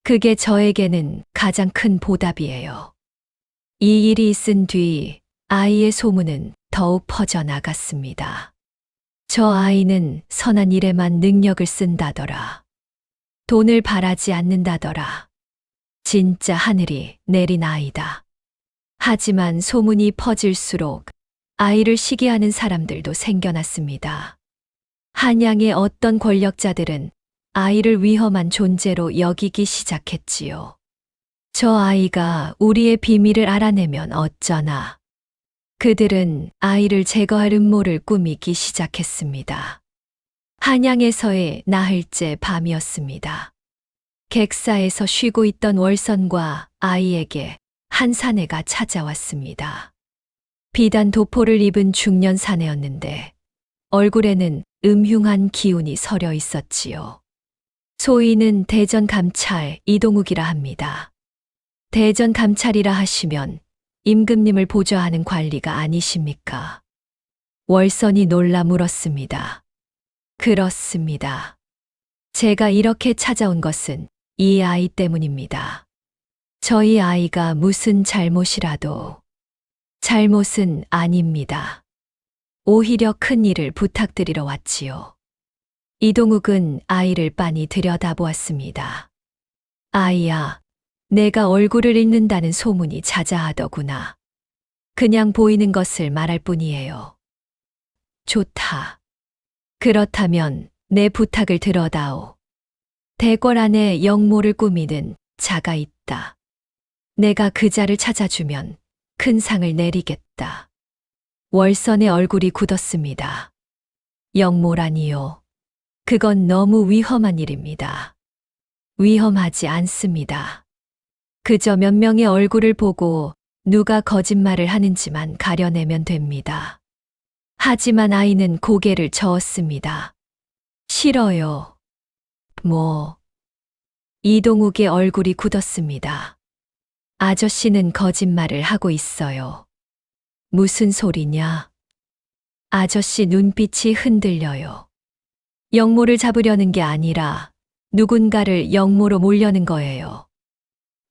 그게 저에게는 가장 큰 보답이에요. 이 일이 있은 뒤 아이의 소문은 더욱 퍼져나갔습니다. 저 아이는 선한 일에만 능력을 쓴다더라. 돈을 바라지 않는다더라. 진짜 하늘이 내린 아이다. 하지만 소문이 퍼질수록 아이를 시기하는 사람들도 생겨났습니다. 한양의 어떤 권력자들은 아이를 위험한 존재로 여기기 시작했지요. 저 아이가 우리의 비밀을 알아내면 어쩌나. 그들은 아이를 제거할 음모를 꾸미기 시작했습니다. 한양에서의 나흘째 밤이었습니다. 객사에서 쉬고 있던 월선과 아이에게 한 사내가 찾아왔습니다. 비단 도포를 입은 중년 사내였는데 얼굴에는 음흉한 기운이 서려 있었지요. 소위는 대전감찰 이동욱이라 합니다. 대전감찰이라 하시면 임금님을 보좌하는 관리가 아니십니까? 월선이 놀라 물었습니다. 그렇습니다. 제가 이렇게 찾아온 것은 이 아이 때문입니다. 저희 아이가 무슨 잘못이라도 잘못은 아닙니다. 오히려 큰 일을 부탁드리러 왔지요. 이동욱은 아이를 빤히 들여다보았습니다. 아이야, 내가 얼굴을 읽는다는 소문이 자자하더구나. 그냥 보이는 것을 말할 뿐이에요. 좋다. 그렇다면 내 부탁을 들어다오. 대궐 안에 영모를 꾸미는 자가 있다. 내가 그 자를 찾아주면 큰 상을 내리겠다. 월선의 얼굴이 굳었습니다. 영모라니요. 그건 너무 위험한 일입니다. 위험하지 않습니다. 그저 몇 명의 얼굴을 보고 누가 거짓말을 하는지만 가려내면 됩니다. 하지만 아이는 고개를 저었습니다. 싫어요. 이동욱의 얼굴이 굳었습니다. 아저씨는 거짓말을 하고 있어요. 무슨 소리냐? 아저씨 눈빛이 흔들려요. 영모를 잡으려는 게 아니라 누군가를 영모로 몰려는 거예요.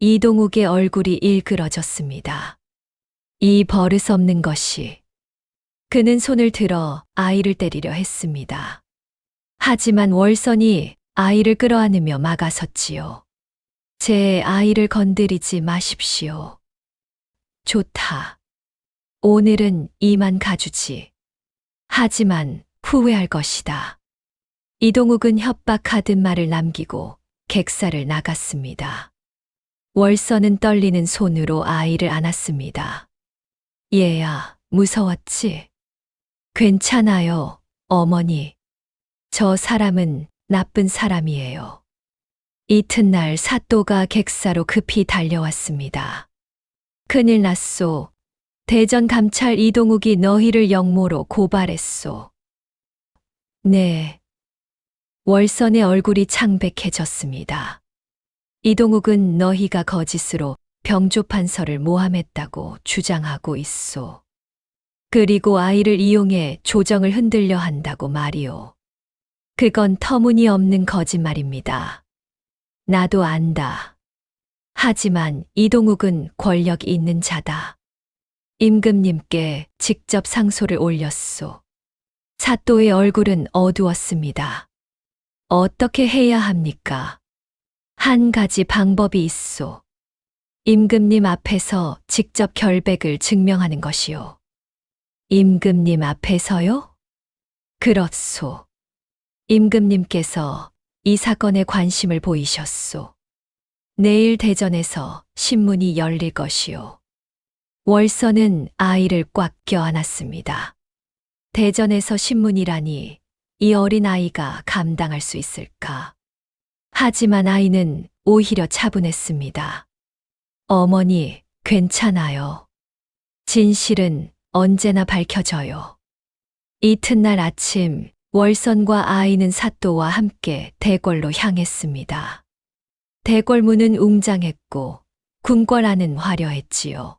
이동욱의 얼굴이 일그러졌습니다. 이 버릇없는 것이. 그는 손을 들어 아이를 때리려 했습니다. 하지만 월선이 아이를 끌어안으며 막아섰지요. 제 아이를 건드리지 마십시오. 좋다. 오늘은 이만 가주지. 하지만 후회할 것이다. 이동욱은 협박하듯 말을 남기고 객사를 나갔습니다. 월선은 떨리는 손으로 아이를 안았습니다. 얘야, 무서웠지? 괜찮아요, 어머니. 저 사람은 나쁜 사람이에요. 이튿날 사또가 객사로 급히 달려왔습니다. 큰일 났소. 대전감찰 이동욱이 너희를 영모로 고발했소. 네. 월선의 얼굴이 창백해졌습니다. 이동욱은 너희가 거짓으로 병조판서를 모함했다고 주장하고 있소. 그리고 아이를 이용해 조정을 흔들려 한다고 말이오. 그건 터무니없는 거짓말입니다. 나도 안다. 하지만 이동욱은 권력이 있는 자다. 임금님께 직접 상소를 올렸소. 사또의 얼굴은 어두웠습니다. 어떻게 해야 합니까? 한 가지 방법이 있소. 임금님 앞에서 직접 결백을 증명하는 것이요. 임금님 앞에서요? 그렇소. 임금님께서 이 사건에 관심을 보이셨소. 내일 대전에서 신문이 열릴 것이요. 월선은 아이를 꽉 껴안았습니다. 대전에서 신문이라니 이 어린 아이가 감당할 수 있을까? 하지만 아이는 오히려 차분했습니다. 어머니, 괜찮아요. 진실은 언제나 밝혀져요. 이튿날 아침, 월선과 아이는 사또와 함께 대궐로 향했습니다. 대궐문은 웅장했고 궁궐 안은 화려했지요.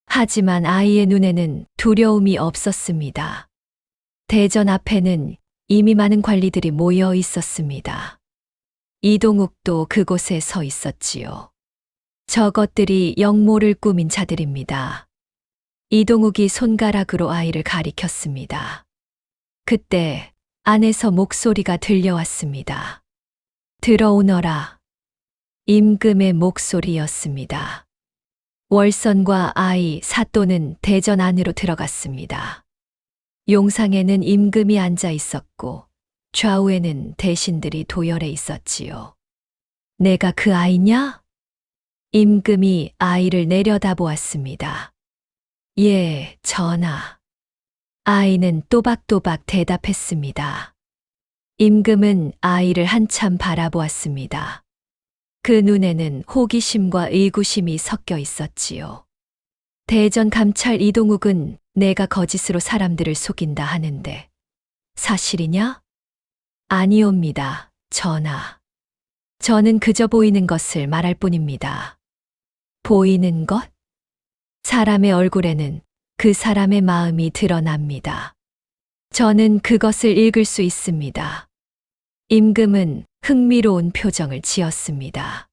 하지만 아이의 눈에는 두려움이 없었습니다. 대전 앞에는 이미 많은 관리들이 모여 있었습니다. 이동욱도 그곳에 서 있었지요. 저것들이 영모를 꾸민 자들입니다. 이동욱이 손가락으로 아이를 가리켰습니다. 그때 안에서 목소리가 들려왔습니다. 들어오너라. 임금의 목소리였습니다. 월선과 아이, 사또는 대전 안으로 들어갔습니다. 용상에는 임금이 앉아 있었고 좌우에는 대신들이 도열해 있었지요. 내가 그 아이냐? 임금이 아이를 내려다보았습니다. 예, 전하. 아이는 또박또박 대답했습니다. 임금은 아이를 한참 바라보았습니다. 그 눈에는 호기심과 의구심이 섞여 있었지요. 대전 감찰 이동욱은 내가 거짓으로 사람들을 속인다 하는데 사실이냐? 아니옵니다, 전하. 저는 그저 보이는 것을 말할 뿐입니다. 보이는 것? 사람의 얼굴에는 그 사람의 마음이 드러납니다. 저는 그것을 읽을 수 있습니다. 임금은 흥미로운 표정을 지었습니다.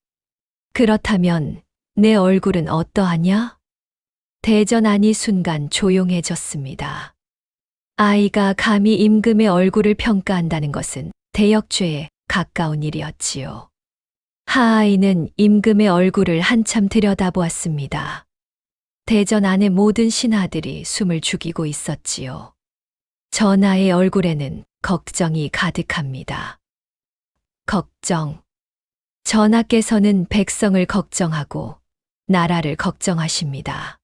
그렇다면 내 얼굴은 어떠하냐? 대전 안이 순간 조용해졌습니다. 아이가 감히 임금의 얼굴을 평가한다는 것은 대역죄에 가까운 일이었지요. 하아이는 임금의 얼굴을 한참 들여다보았습니다. 대전 안의 모든 신하들이 숨을 죽이고 있었지요. 전하의 얼굴에는 걱정이 가득합니다. 걱정. 전하께서는 백성을 걱정하고 나라를 걱정하십니다.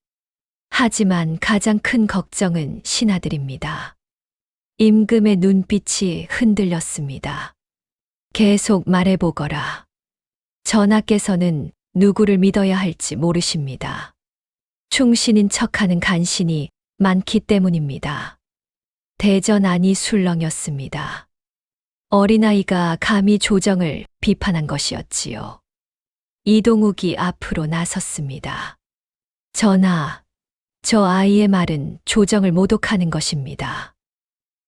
하지만 가장 큰 걱정은 신하들입니다. 임금의 눈빛이 흔들렸습니다. 계속 말해보거라. 전하께서는 누구를 믿어야 할지 모르십니다. 충신인 척하는 간신이 많기 때문입니다. 대전 안이 술렁였습니다. 어린아이가 감히 조정을 비판한 것이었지요. 이동욱이 앞으로 나섰습니다. 전하, 저 아이의 말은 조정을 모독하는 것입니다.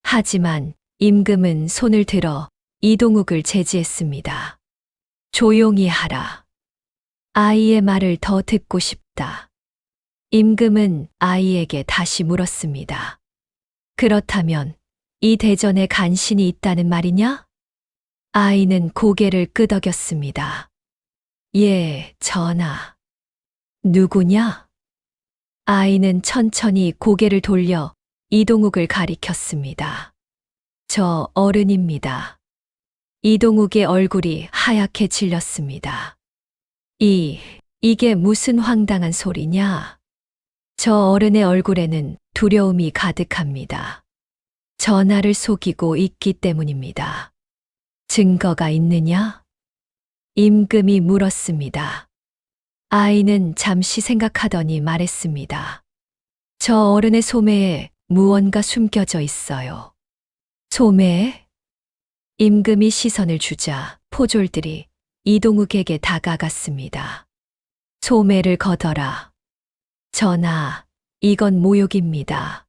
하지만 임금은 손을 들어 이동욱을 제지했습니다. 조용히 하라. 아이의 말을 더 듣고 싶다. 임금은 아이에게 다시 물었습니다. 그렇다면 이 대전에 간신이 있다는 말이냐? 아이는 고개를 끄덕였습니다. 예, 전하. 누구냐? 아이는 천천히 고개를 돌려 이동욱을 가리켰습니다. 저 어른입니다. 이동욱의 얼굴이 하얗게 질렸습니다. 이게 무슨 황당한 소리냐? 저 어른의 얼굴에는 두려움이 가득합니다. 전하를 속이고 있기 때문입니다. 증거가 있느냐? 임금이 물었습니다. 아이는 잠시 생각하더니 말했습니다. 저 어른의 소매에 무언가 숨겨져 있어요. 소매에? 임금이 시선을 주자 포졸들이 이동욱에게 다가갔습니다. 소매를 걷어라. 전하, 이건 모욕입니다.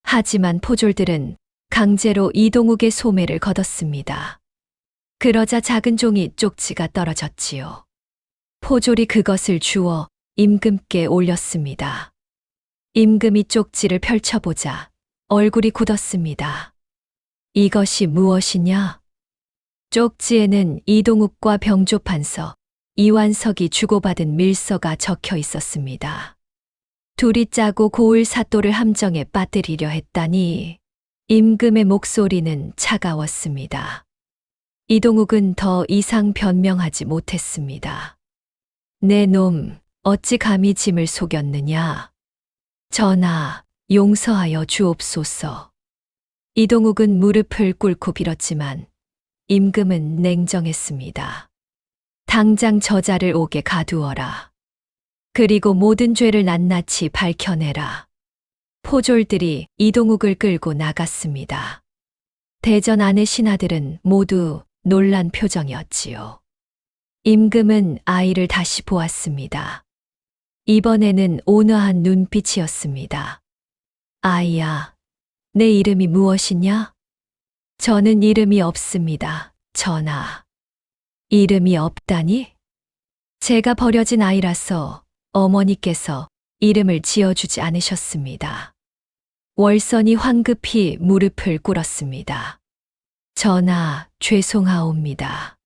하지만 포졸들은 강제로 이동욱의 소매를 걷었습니다. 그러자 작은 종이 쪽지가 떨어졌지요. 포졸이 그것을 주워 임금께 올렸습니다. 임금이 쪽지를 펼쳐보자 얼굴이 굳었습니다. 이것이 무엇이냐? 쪽지에는 이동욱과 병조판서, 이완석이 주고받은 밀서가 적혀 있었습니다. 둘이 짜고 고을 사또를 함정에 빠뜨리려 했다니 임금의 목소리는 차가웠습니다. 이동욱은 더 이상 변명하지 못했습니다. 내 놈, 어찌 감히 짐을 속였느냐? 전하, 용서하여 주옵소서. 이동욱은 무릎을 꿇고 빌었지만 임금은 냉정했습니다. 당장 저자를 옥에 가두어라. 그리고 모든 죄를 낱낱이 밝혀내라. 포졸들이 이동욱을 끌고 나갔습니다. 대전 안의 신하들은 모두 놀란 표정이었지요. 임금은 아이를 다시 보았습니다. 이번에는 온화한 눈빛이었습니다. 아이야, 내 이름이 무엇이냐? 저는 이름이 없습니다, 전하. 이름이 없다니? 제가 버려진 아이라서 어머니께서 이름을 지어주지 않으셨습니다. 월선이 황급히 무릎을 꿇었습니다. 전하, 죄송하옵니다.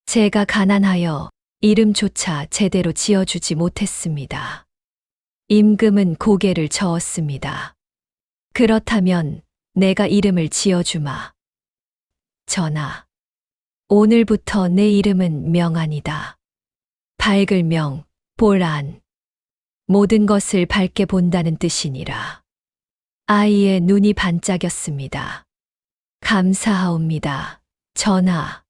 제가 가난하여 이름조차 제대로 지어주지 못했습니다. 임금은 고개를 저었습니다. 그렇다면 내가 이름을 지어주마. 전하, 오늘부터 내 이름은 명안이다. 밝을 명, 볼안. 모든 것을 밝게 본다는 뜻이니라. 아이의 눈이 반짝였습니다. 감사하옵니다, 전하.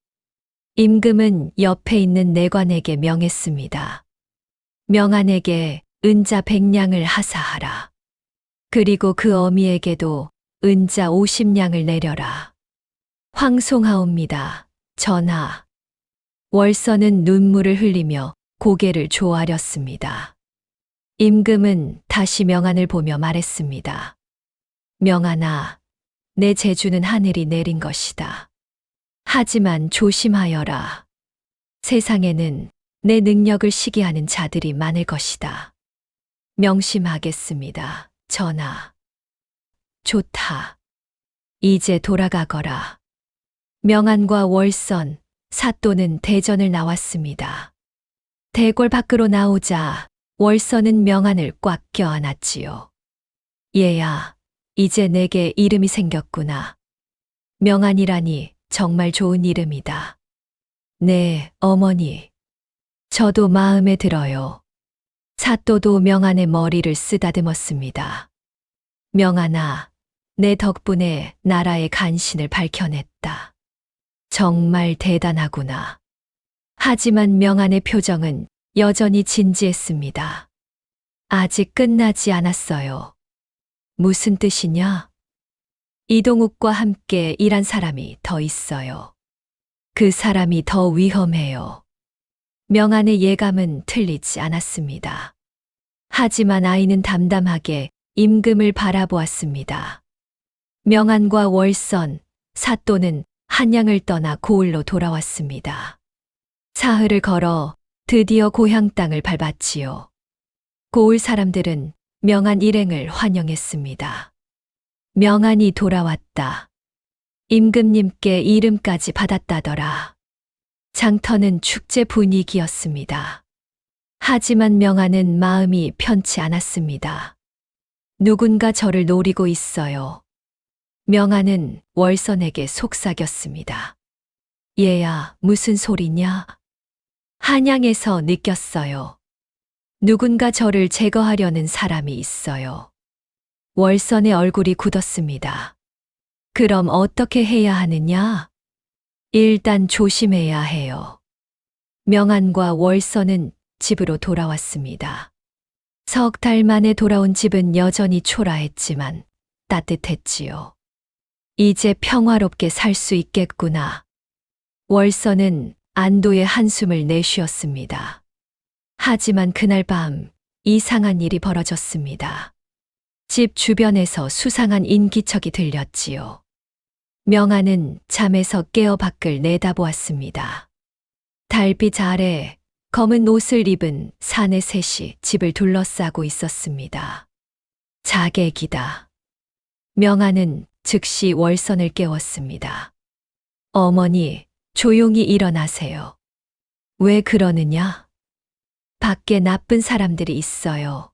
임금은 옆에 있는 내관에게 명했습니다. 명안에게 은자 100냥을 하사하라. 그리고 그 어미에게도 은자 50냥을 내려라. 황송하옵니다, 전하. 월선은 눈물을 흘리며 고개를 조아렸습니다. 임금은 다시 명안을 보며 말했습니다. 명안아, 내 재주는 하늘이 내린 것이다. 하지만 조심하여라. 세상에는 내 능력을 시기하는 자들이 많을 것이다. 명심하겠습니다, 전하. 좋다. 이제 돌아가거라. 명안과 월선, 사또는 대전을 나왔습니다. 대궐 밖으로 나오자 월선은 명안을 꽉 껴안았지요. 얘야, 이제 내게 이름이 생겼구나. 명안이라니 정말 좋은 이름이다. 네, 어머니. 저도 마음에 들어요. 사또도 명안의 머리를 쓰다듬었습니다. 명안아, 내 덕분에 나라의 간신을 밝혀냈다. 정말 대단하구나. 하지만 명안의 표정은 여전히 진지했습니다. 아직 끝나지 않았어요. 무슨 뜻이냐? 이동욱과 함께 일한 사람이 더 있어요. 그 사람이 더 위험해요. 명안의 예감은 틀리지 않았습니다. 하지만 아이는 담담하게 임금을 바라보았습니다. 명안과 월선, 사또는 한양을 떠나 고을로 돌아왔습니다. 사흘을 걸어 드디어 고향 땅을 밟았지요. 고을 사람들은 명안 일행을 환영했습니다. 명안이 돌아왔다. 임금님께 이름까지 받았다더라. 장터는 축제 분위기였습니다. 하지만 명안은 마음이 편치 않았습니다. 누군가 저를 노리고 있어요. 명안은 월선에게 속삭였습니다. 얘야, 무슨 소리냐? 한양에서 느꼈어요. 누군가 저를 제거하려는 사람이 있어요. 월선의 얼굴이 굳었습니다. 그럼 어떻게 해야 하느냐? 일단 조심해야 해요. 명안과 월선은 집으로 돌아왔습니다. 석 달 만에 돌아온 집은 여전히 초라했지만 따뜻했지요. 이제 평화롭게 살 수 있겠구나. 월선은 안도의 한숨을 내쉬었습니다. 하지만 그날 밤 이상한 일이 벌어졌습니다. 집 주변에서 수상한 인기척이 들렸지요. 명안은 잠에서 깨어 밖을 내다보았습니다. 달빛 아래 검은 옷을 입은 사내 셋이 집을 둘러싸고 있었습니다. 자객이다. 명안은 즉시 월선을 깨웠습니다. 어머니, 조용히 일어나세요. 왜 그러느냐? 밖에 나쁜 사람들이 있어요.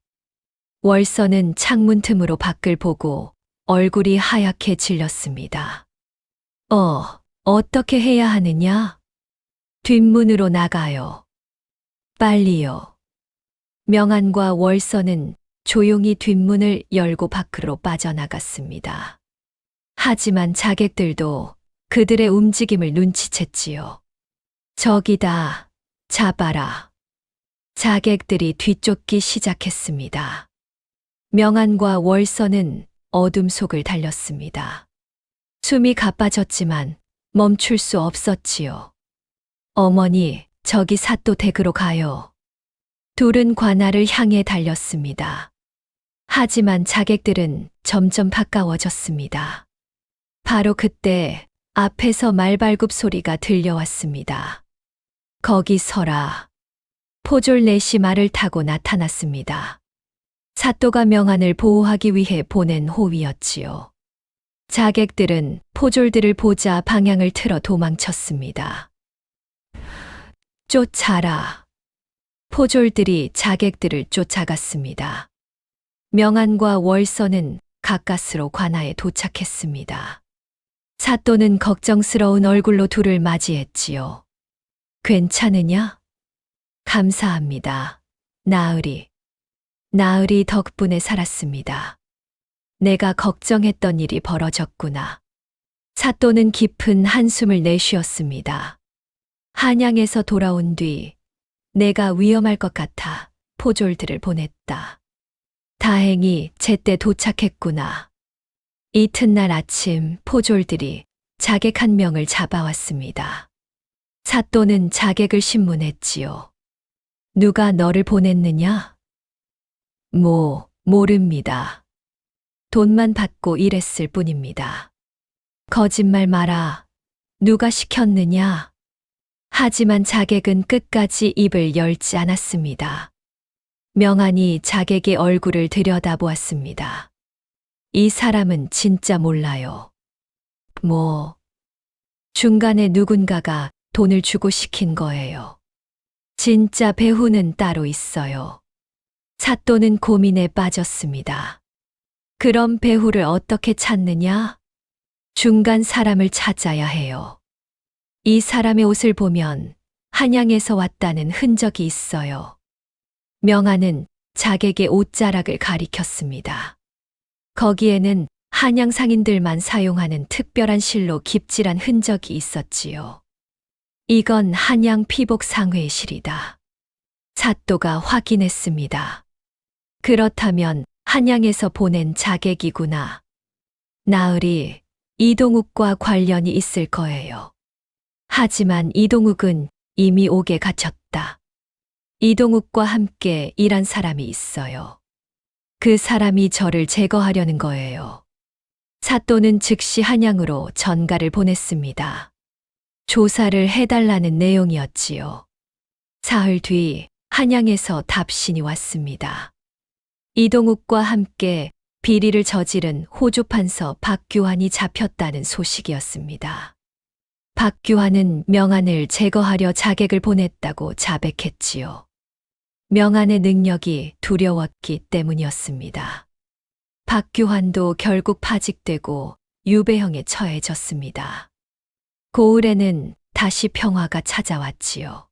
월선은 창문 틈으로 밖을 보고 얼굴이 하얗게 질렸습니다. 어떻게 해야 하느냐? 뒷문으로 나가요. 빨리요. 명안과 월선은 조용히 뒷문을 열고 밖으로 빠져나갔습니다. 하지만 자객들도 그들의 움직임을 눈치챘지요. 저기다, 잡아라. 자객들이 뒤쫓기 시작했습니다. 명안과 월서는 어둠 속을 달렸습니다. 숨이 가빠졌지만 멈출 수 없었지요. 어머니, 저기 사또 댁으로 가요. 둘은 관아를 향해 달렸습니다. 하지만 자객들은 점점 가까워졌습니다. 바로 그때 앞에서 말발굽 소리가 들려왔습니다. 거기 서라. 포졸 넷이 말을 타고 나타났습니다. 사또가 명안을 보호하기 위해 보낸 호위였지요. 자객들은 포졸들을 보자 방향을 틀어 도망쳤습니다. 쫓아라. 포졸들이 자객들을 쫓아갔습니다. 명안과 월서는 가까스로 관아에 도착했습니다. 사또는 걱정스러운 얼굴로 둘을 맞이했지요. 괜찮으냐? 감사합니다. 나으리. 나으리 덕분에 살았습니다. 내가 걱정했던 일이 벌어졌구나. 사또는 깊은 한숨을 내쉬었습니다. 한양에서 돌아온 뒤 내가 위험할 것 같아 포졸들을 보냈다. 다행히 제때 도착했구나. 이튿날 아침 포졸들이 자객 한 명을 잡아왔습니다. 사또는 자객을 신문했지요. 누가 너를 보냈느냐? 모릅니다. 돈만 받고 일했을 뿐입니다. 거짓말 마라. 누가 시켰느냐? 하지만 자객은 끝까지 입을 열지 않았습니다. 명안이 자객의 얼굴을 들여다보았습니다. 이 사람은 진짜 몰라요. 중간에 누군가가 돈을 주고 시킨 거예요. 진짜 배후는 따로 있어요. 사또는 고민에 빠졌습니다. 그럼 배후를 어떻게 찾느냐? 중간 사람을 찾아야 해요. 이 사람의 옷을 보면 한양에서 왔다는 흔적이 있어요. 명안은 자객의 옷자락을 가리켰습니다. 거기에는 한양 상인들만 사용하는 특별한 실로 깁질한 흔적이 있었지요. 이건 한양 피복 상회의 실이다. 사또가 확인했습니다. 그렇다면 한양에서 보낸 자객이구나. 나으리, 이동욱과 관련이 있을 거예요. 하지만 이동욱은 이미 옥에 갇혔다. 이동욱과 함께 일한 사람이 있어요. 그 사람이 저를 제거하려는 거예요. 사또는 즉시 한양으로 전가를 보냈습니다. 조사를 해달라는 내용이었지요. 사흘 뒤 한양에서 답신이 왔습니다. 이동욱과 함께 비리를 저지른 호조 판서 박규환이 잡혔다는 소식이었습니다. 박규환은 명안을 제거하려 자객을 보냈다고 자백했지요. 명안의 능력이 두려웠기 때문이었습니다. 박규환도 결국 파직되고 유배형에 처해졌습니다. 고을에는 다시 평화가 찾아왔지요.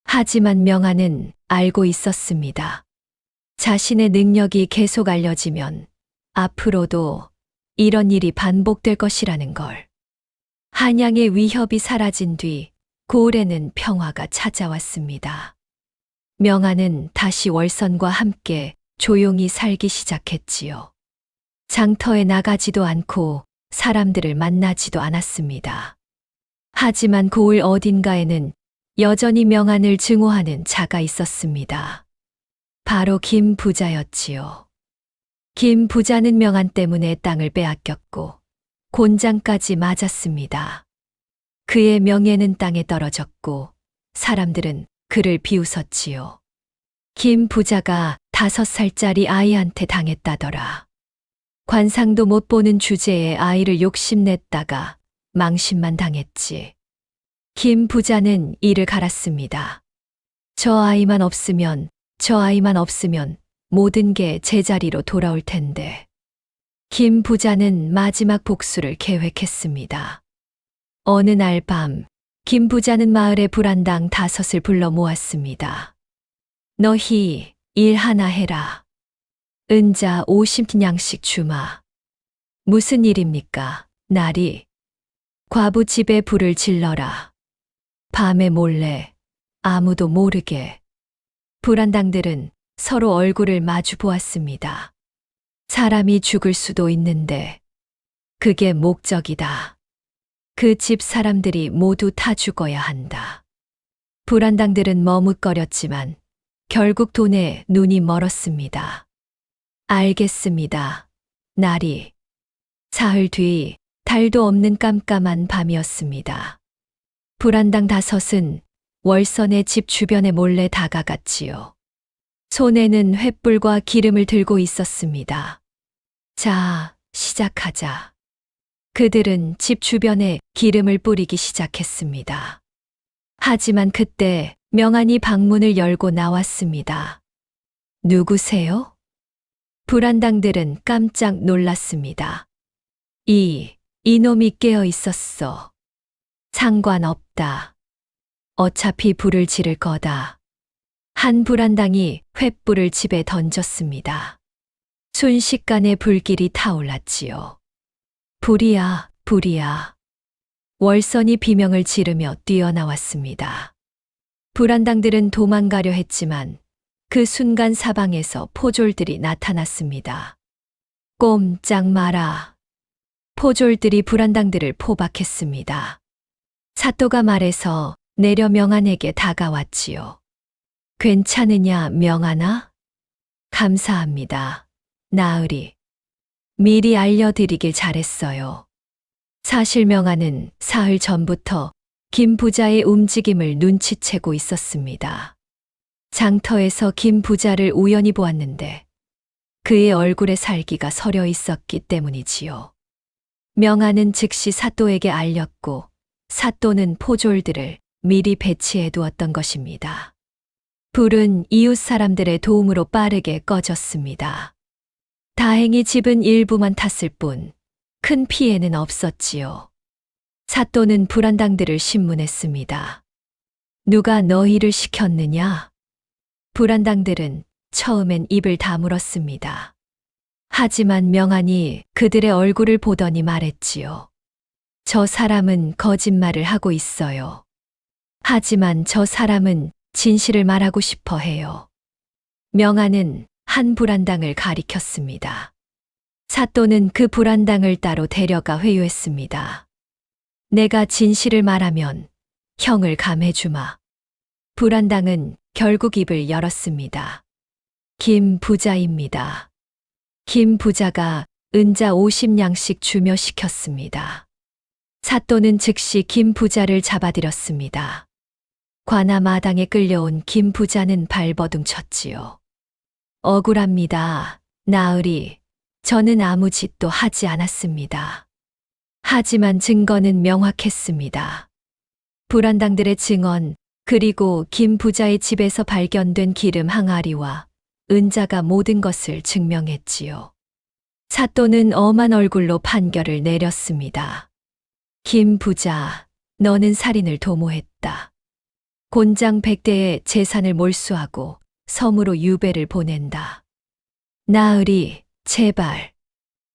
하지만 명안은 알고 있었습니다. 자신의 능력이 계속 알려지면 앞으로도 이런 일이 반복될 것이라는 걸. 한양의 위협이 사라진 뒤 고을에는 평화가 찾아왔습니다. 명안은 다시 월선과 함께 조용히 살기 시작했지요. 장터에 나가지도 않고 사람들을 만나지도 않았습니다. 하지만 고을 어딘가에는 여전히 명안을 증오하는 자가 있었습니다. 바로 김 부자였지요. 김 부자는 명안 때문에 땅을 빼앗겼고 곤장까지 맞았습니다. 그의 명예는 땅에 떨어졌고 사람들은 그를 비웃었지요. 김 부자가 5살짜리 아이한테 당했다더라. 관상도 못 보는 주제에 아이를 욕심냈다가 망신만 당했지. 김 부자는 이를 갈았습니다. 저 아이만 없으면 모든 게 제자리로 돌아올 텐데. 김 부자는 마지막 복수를 계획했습니다. 어느 날 밤, 김 부자는 마을의 불안당 5을 불러 모았습니다. 너희 일 하나 해라. 은자 50냥씩 주마. 무슨 일입니까, 나리? 과부 집에 불을 질러라. 밤에 몰래, 아무도 모르게. 불안당들은 서로 얼굴을 마주 보았습니다. 사람이 죽을 수도 있는데 그게 목적이다. 그 집 사람들이 모두 다 죽어야 한다. 불안당들은 머뭇거렸지만 결국 돈에 눈이 멀었습니다. 알겠습니다. 날이 사흘 뒤 달도 없는 깜깜한 밤이었습니다. 불안당 5은 월선의 집 주변에 몰래 다가갔지요. 손에는 횃불과 기름을 들고 있었습니다. 자, 시작하자. 그들은 집 주변에 기름을 뿌리기 시작했습니다. 하지만 그때 명안이 방문을 열고 나왔습니다. 누구세요? 불안당들은 깜짝 놀랐습니다. 이놈이 깨어 있었어. 상관없다. 어차피 불을 지를 거다. 한 불안당이 횃불을 집에 던졌습니다. 순식간에 불길이 타올랐지요. 불이야, 불이야. 월선이 비명을 지르며 뛰어나왔습니다. 불안당들은 도망가려 했지만 그 순간 사방에서 포졸들이 나타났습니다. 꼼짝 마라. 포졸들이 불안당들을 포박했습니다. 사또가 말해서 내려 명안에게 다가왔지요. 괜찮으냐, 명안아? 감사합니다. 나으리. 미리 알려드리길 잘했어요. 사실 명안은 사흘 전부터 김 부자의 움직임을 눈치채고 있었습니다. 장터에서 김 부자를 우연히 보았는데 그의 얼굴에 살기가 서려 있었기 때문이지요. 명안은 즉시 사또에게 알렸고 사또는 포졸들을 미리 배치해 두었던 것입니다. 불은 이웃 사람들의 도움으로 빠르게 꺼졌습니다. 다행히 집은 일부만 탔을 뿐 큰 피해는 없었지요. 사또는 불안당들을 신문했습니다. 누가 너희를 시켰느냐? 불안당들은 처음엔 입을 다물었습니다. 하지만 명안이 그들의 얼굴을 보더니 말했지요. 저 사람은 거짓말을 하고 있어요. 하지만 저 사람은 진실을 말하고 싶어 해요. 명안은 한 불안당을 가리켰습니다. 사또는 그 불안당을 따로 데려가 회유했습니다. 내가 진실을 말하면 형을 감해주마. 불안당은 결국 입을 열었습니다. 김 부자입니다. 김 부자가 은자 50냥씩 주며 시켰습니다. 사또는 즉시 김 부자를 잡아들였습니다. 관아 마당에 끌려온 김 부자는 발버둥 쳤지요. 억울합니다. 나으리, 저는 아무 짓도 하지 않았습니다. 하지만 증거는 명확했습니다. 불안당들의 증언, 그리고 김 부자의 집에서 발견된 기름 항아리와 은자가 모든 것을 증명했지요. 사또는 엄한 얼굴로 판결을 내렸습니다. 김 부자, 너는 살인을 도모했다. 곤장 100대의 재산을 몰수하고 섬으로 유배를 보낸다. 나으리, 제발.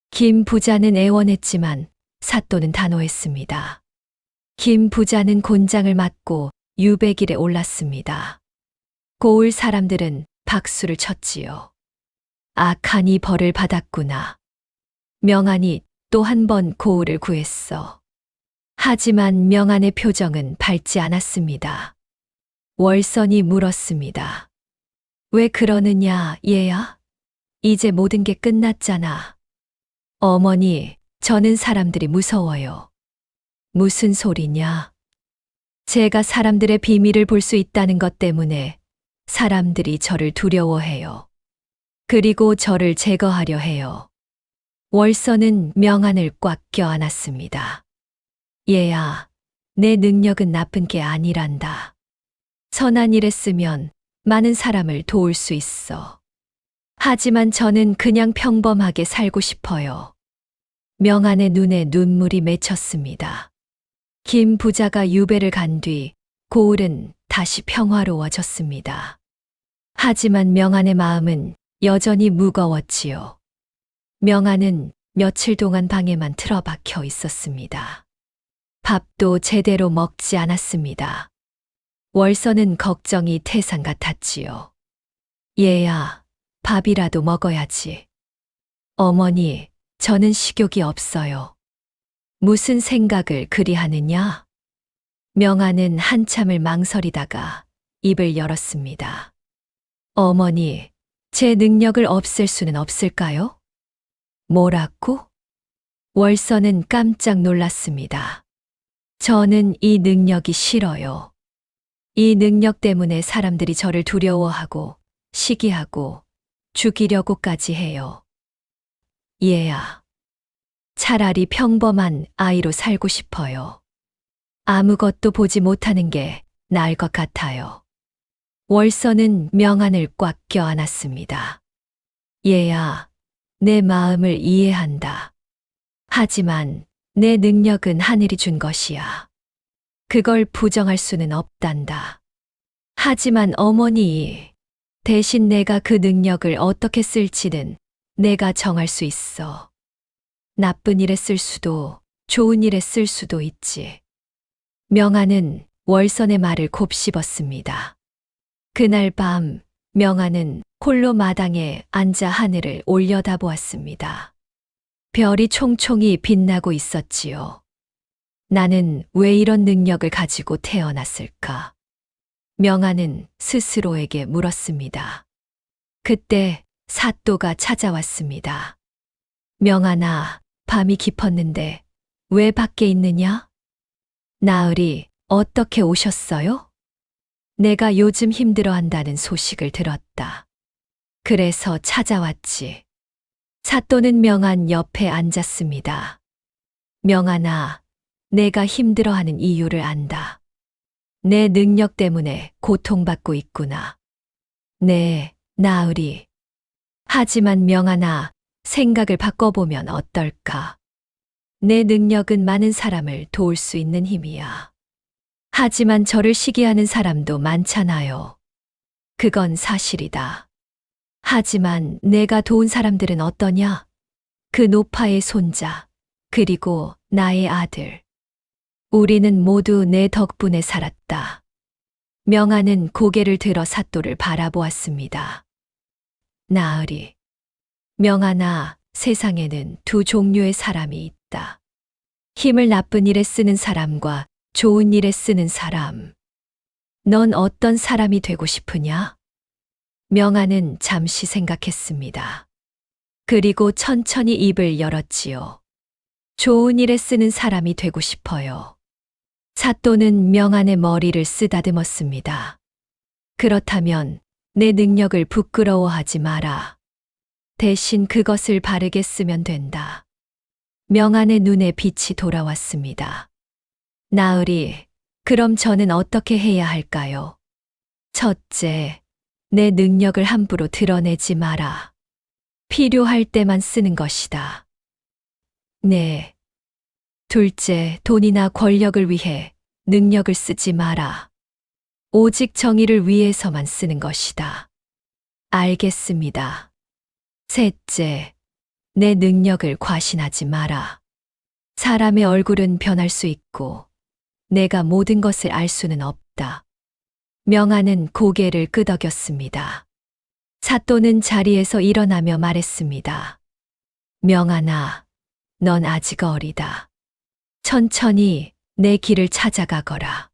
김 부자는 애원했지만 사또는 단호했습니다. 김 부자는 곤장을 맞고 유배길에 올랐습니다. 고을 사람들은 박수를 쳤지요. 악한 이 벌을 받았구나. 명안이 또 한 번 고을을 구했어. 하지만 명안의 표정은 밝지 않았습니다. 월선이 물었습니다. 왜 그러느냐, 얘야? 이제 모든 게 끝났잖아. 어머니, 저는 사람들이 무서워요. 무슨 소리냐? 제가 사람들의 비밀을 볼 수 있다는 것 때문에 사람들이 저를 두려워해요. 그리고 저를 제거하려 해요. 월선은 명안을 꽉 껴안았습니다. 얘야, 내 능력은 나쁜 게 아니란다. 선한 일 했으면 많은 사람을 도울 수 있어. 하지만 저는 그냥 평범하게 살고 싶어요. 명안의 눈에 눈물이 맺혔습니다. 김 부자가 유배를 간 뒤 고을은 다시 평화로워졌습니다. 하지만 명안의 마음은 여전히 무거웠지요. 명안은 며칠 동안 방에만 틀어박혀 있었습니다. 밥도 제대로 먹지 않았습니다. 월선은 걱정이 태산 같았지요. 얘야, 밥이라도 먹어야지. 어머니, 저는 식욕이 없어요. 무슨 생각을 그리 하느냐? 명아는 한참을 망설이다가 입을 열었습니다. 어머니, 제 능력을 없앨 수는 없을까요? 뭐라고? 월서는 깜짝 놀랐습니다. 저는 이 능력이 싫어요. 이 능력 때문에 사람들이 저를 두려워하고 시기하고 죽이려고까지 해요. 얘야, 차라리 평범한 아이로 살고 싶어요. 아무것도 보지 못하는 게 나을 것 같아요. 월서는 명안을 꽉 껴안았습니다. 얘야, 내 마음을 이해한다. 하지만 내 능력은 하늘이 준 것이야. 그걸 부정할 수는 없단다. 하지만 어머니, 대신 내가 그 능력을 어떻게 쓸지는 내가 정할 수 있어. 나쁜 일에 쓸 수도 좋은 일에 쓸 수도 있지. 명아는 월선의 말을 곱씹었습니다. 그날 밤 명아는 홀로 마당에 앉아 하늘을 올려다보았습니다. 별이 총총히 빛나고 있었지요. 나는 왜 이런 능력을 가지고 태어났을까? 명아는 스스로에게 물었습니다. 그때 사또가 찾아왔습니다. 명아나, 밤이 깊었는데 왜 밖에 있느냐? 나으리, 어떻게 오셨어요? 내가 요즘 힘들어한다는 소식을 들었다. 그래서 찾아왔지. 사또는 명안 옆에 앉았습니다. 명아나, 내가 힘들어하는 이유를 안다. 내 능력 때문에 고통받고 있구나. 네, 나으리. 하지만 명아나, 생각을 바꿔보면 어떨까? 내 능력은 많은 사람을 도울 수 있는 힘이야. 하지만 저를 시기하는 사람도 많잖아요. 그건 사실이다. 하지만 내가 도운 사람들은 어떠냐? 그 노파의 손자, 그리고 나의 아들. 우리는 모두 내 덕분에 살았다. 명아는 고개를 들어 사또를 바라보았습니다. 나으리. 명아나, 세상에는 두 종류의 사람이 있다. 힘을 나쁜 일에 쓰는 사람과 좋은 일에 쓰는 사람. 넌 어떤 사람이 되고 싶으냐? 명아는 잠시 생각했습니다. 그리고 천천히 입을 열었지요. 좋은 일에 쓰는 사람이 되고 싶어요. 사또는 명안의 머리를 쓰다듬었습니다. 그렇다면 내 능력을 부끄러워하지 마라. 대신 그것을 바르게 쓰면 된다. 명안의 눈에 빛이 돌아왔습니다. 나으리, 그럼 저는 어떻게 해야 할까요? 첫째, 내 능력을 함부로 드러내지 마라. 필요할 때만 쓰는 것이다. 네. 둘째, 돈이나 권력을 위해 능력을 쓰지 마라. 오직 정의를 위해서만 쓰는 것이다. 알겠습니다. 셋째, 내 능력을 과신하지 마라. 사람의 얼굴은 변할 수 있고 내가 모든 것을 알 수는 없다. 명아는 고개를 끄덕였습니다. 사또는 자리에서 일어나며 말했습니다. 명아나, 넌 아직 어리다. 천천히 내 길을 찾아가거라.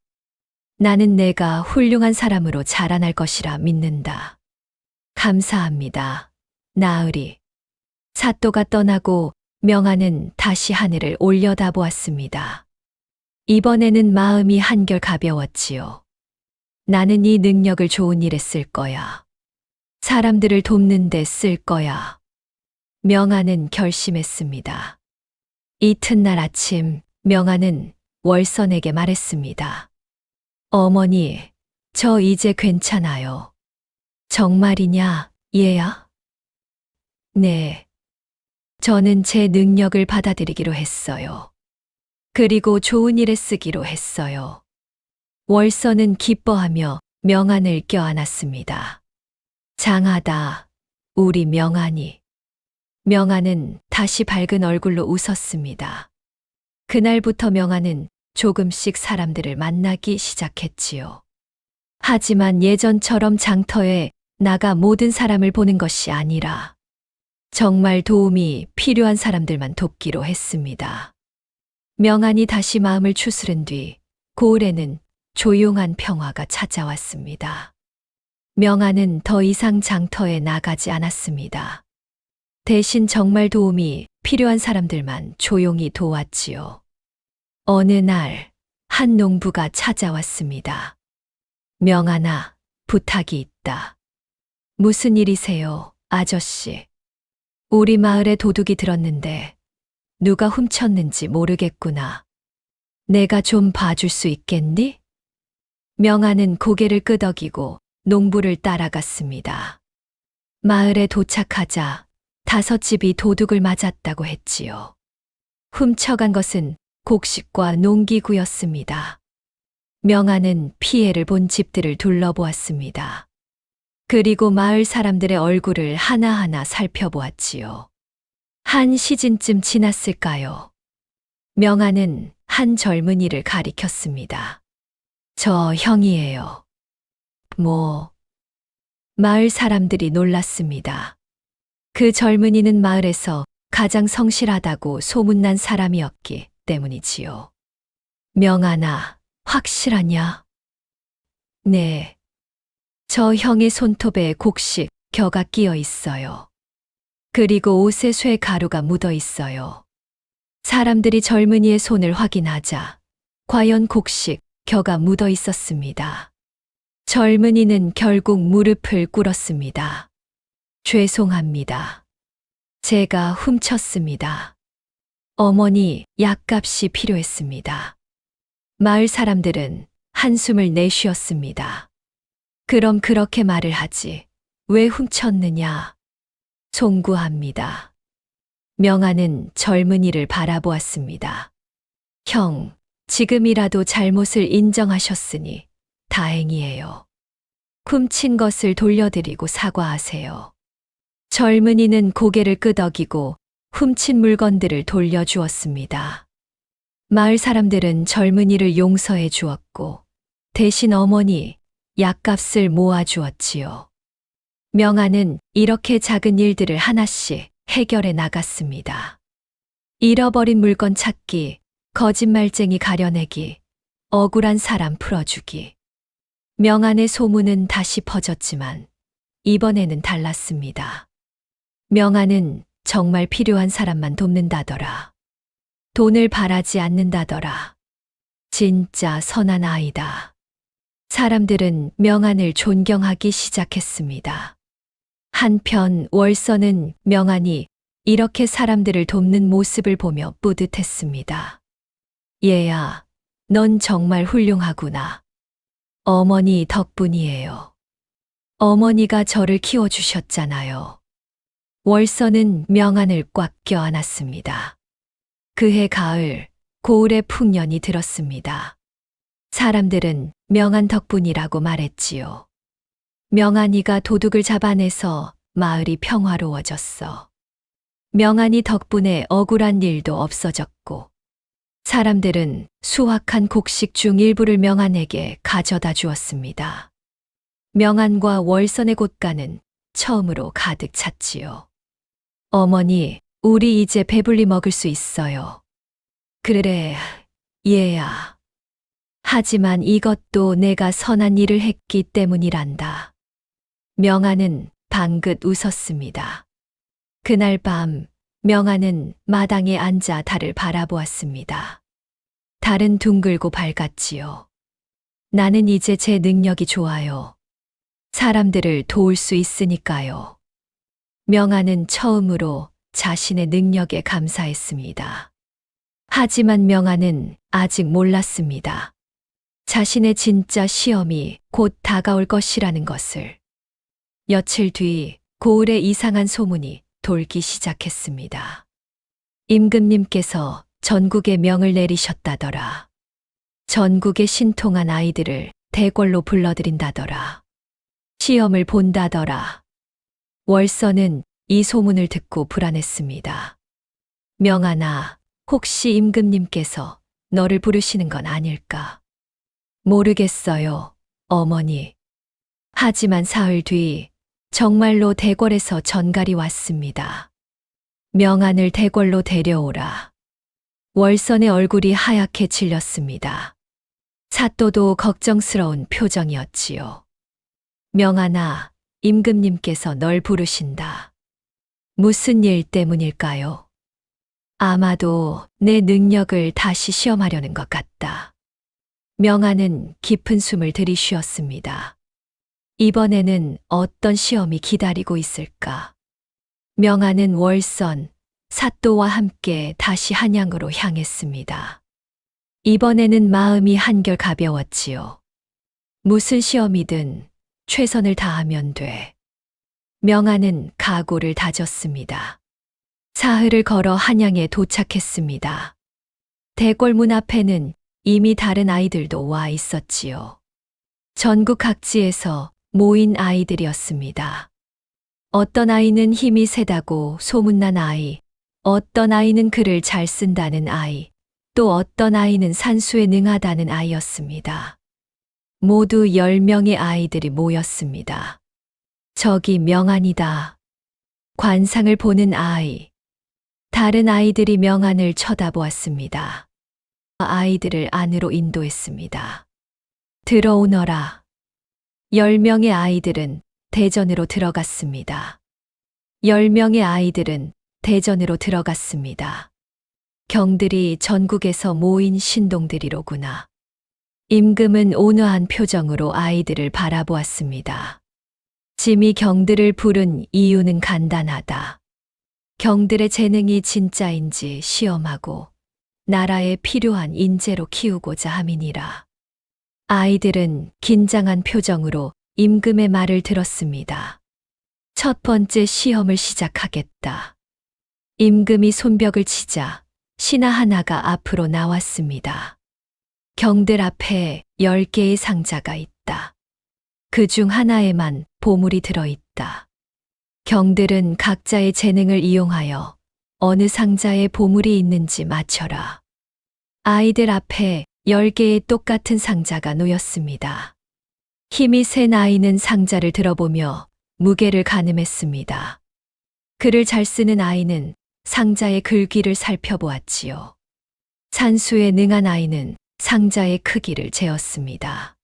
나는 내가 훌륭한 사람으로 자라날 것이라 믿는다. 감사합니다. 나으리. 사또가 떠나고 명아는 다시 하늘을 올려다보았습니다. 이번에는 마음이 한결 가벼웠지요. 나는 이 능력을 좋은 일에 쓸 거야. 사람들을 돕는 데 쓸 거야. 명아는 결심했습니다. 이튿날 아침 명아는 월선에게 말했습니다. 어머니, 저 이제 괜찮아요. 정말이냐, 얘야? 네. 저는 제 능력을 받아들이기로 했어요. 그리고 좋은 일에 쓰기로 했어요. 월선은 기뻐하며 명안을 껴안았습니다. 장하다, 우리 명안이. 명안은 다시 밝은 얼굴로 웃었습니다. 그날부터 명안은 조금씩 사람들을 만나기 시작했지요. 하지만 예전처럼 장터에 나가 모든 사람을 보는 것이 아니라 정말 도움이 필요한 사람들만 돕기로 했습니다. 명안이 다시 마음을 추스른 뒤 고을에는 조용한 평화가 찾아왔습니다. 명안은 더 이상 장터에 나가지 않았습니다. 대신 정말 도움이 필요한 사람들만 조용히 도왔지요. 어느 날 한 농부가 찾아왔습니다. 명안아, 부탁이 있다. 무슨 일이세요, 아저씨? 우리 마을에 도둑이 들었는데 누가 훔쳤는지 모르겠구나. 내가 좀 봐줄 수 있겠니? 명안은 고개를 끄덕이고 농부를 따라갔습니다. 마을에 도착하자 5집이 도둑을 맞았다고 했지요. 훔쳐간 것은 곡식과 농기구였습니다. 명안은 피해를 본 집들을 둘러보았습니다. 그리고 마을 사람들의 얼굴을 하나하나 살펴보았지요. 한 시즌쯤 지났을까요? 명안은 한 젊은이를 가리켰습니다. 저 형이에요. 마을 사람들이 놀랐습니다. 그 젊은이는 마을에서 가장 성실하다고 소문난 사람이었기 때문이지요. 명안아, 확실하냐? 네. 저 형의 손톱에 곡식, 겨가 끼어 있어요. 그리고 옷에 쇠 가루가 묻어 있어요. 사람들이 젊은이의 손을 확인하자 과연 곡식, 겨가 묻어 있었습니다. 젊은이는 결국 무릎을 꿇었습니다. 죄송합니다. 제가 훔쳤습니다. 어머니, 약값이 필요했습니다. 마을 사람들은 한숨을 내쉬었습니다. 그럼 그렇게 말을 하지. 왜 훔쳤느냐? 송구합니다. 명안은 젊은이를 바라보았습니다. 형, 지금이라도 잘못을 인정하셨으니 다행이에요. 훔친 것을 돌려드리고 사과하세요. 젊은이는 고개를 끄덕이고 훔친 물건들을 돌려주었습니다. 마을 사람들은 젊은이를 용서해 주었고 대신 어머니 약값을 모아주었지요. 명안은 이렇게 작은 일들을 하나씩 해결해 나갔습니다. 잃어버린 물건 찾기, 거짓말쟁이 가려내기, 억울한 사람 풀어주기. 명안의 소문은 다시 퍼졌지만 이번에는 달랐습니다. 명안은 정말 필요한 사람만 돕는다더라. 돈을 바라지 않는다더라. 진짜 선한 아이다. 사람들은 명안을 존경하기 시작했습니다. 한편 월서는 명안이 이렇게 사람들을 돕는 모습을 보며 뿌듯했습니다. 얘야, 넌 정말 훌륭하구나. 어머니 덕분이에요. 어머니가 저를 키워주셨잖아요. 월서는 명안을 꽉 껴안았습니다. 그해 가을, 고을의 풍년이 들었습니다. 사람들은 명안 덕분이라고 말했지요. 명안이가 도둑을 잡아내서 마을이 평화로워졌어. 명안이 덕분에 억울한 일도 없어졌고, 사람들은 수확한 곡식 중 일부를 명안에게 가져다 주었습니다. 명안과 월선의 곳간은 처음으로 가득 찼지요. 어머니, 우리 이제 배불리 먹을 수 있어요. 그래, 얘야. 하지만 이것도 내가 선한 일을 했기 때문이란다. 명안은 방긋 웃었습니다. 그날 밤, 명안은 마당에 앉아 달을 바라보았습니다. 달은 둥글고 밝았지요. 나는 이제 제 능력이 좋아요. 사람들을 도울 수 있으니까요. 명안은 처음으로 자신의 능력에 감사했습니다. 하지만 명안은 아직 몰랐습니다. 자신의 진짜 시험이 곧 다가올 것이라는 것을. 며칠 뒤 고을에 이상한 소문이 돌기 시작했습니다. 임금님께서 전국에 명을 내리셨다더라. 전국의 신통한 아이들을 대궐로 불러들인다더라. 시험을 본다더라. 월서는 이 소문을 듣고 불안했습니다. 명안아, 혹시 임금님께서 너를 부르시는 건 아닐까? 모르겠어요, 어머니. 하지만 사흘 뒤 정말로 대궐에서 전갈이 왔습니다. 명안을 대궐로 데려오라. 월선의 얼굴이 하얗게 질렸습니다. 사또도 걱정스러운 표정이었지요. 명안아, 임금님께서 널 부르신다. 무슨 일 때문일까요? 아마도 내 능력을 다시 시험하려는 것 같다. 명안은 깊은 숨을 들이쉬었습니다. 이번에는 어떤 시험이 기다리고 있을까? 명안은 월선, 사또와 함께 다시 한양으로 향했습니다. 이번에는 마음이 한결 가벼웠지요. 무슨 시험이든 최선을 다하면 돼. 명안은 각오를 다졌습니다. 사흘을 걸어 한양에 도착했습니다. 대궐문 앞에는 이미 다른 아이들도 와 있었지요. 전국 각지에서 모인 아이들이었습니다. 어떤 아이는 힘이 세다고 소문난 아이, 어떤 아이는 글을 잘 쓴다는 아이, 또 어떤 아이는 산수에 능하다는 아이였습니다. 모두 10명의 아이들이 모였습니다. 저기 명안이다. 관상을 보는 아이. 다른 아이들이 명안을 쳐다보았습니다. 아이들을 안으로 인도했습니다. 들어오너라. 10명의 아이들은 대전으로 들어갔습니다. 10명의 아이들은 대전으로 들어갔습니다. 경들이 전국에서 모인 신동들이로구나. 임금은 온화한 표정으로 아이들을 바라보았습니다. 짐이 경들을 부른 이유는 간단하다. 경들의 재능이 진짜인지 시험하고 나라에 필요한 인재로 키우고자 함이니라. 아이들은 긴장한 표정으로 임금의 말을 들었습니다. 첫 번째 시험을 시작하겠다. 임금이 손뼉을 치자 신하 하나가 앞으로 나왔습니다. 경들 앞에 10개의 상자가 있다. 그 중 하나에만 보물이 들어있다. 경들은 각자의 재능을 이용하여 어느 상자에 보물이 있는지 맞춰라. 아이들 앞에 10개의 똑같은 상자가 놓였습니다. 힘이 센 아이는 상자를 들어보며 무게를 가늠했습니다. 글을 잘 쓰는 아이는 상자의 글귀를 살펴보았지요. 산수에 능한 아이는 상자의 크기를 재었습니다.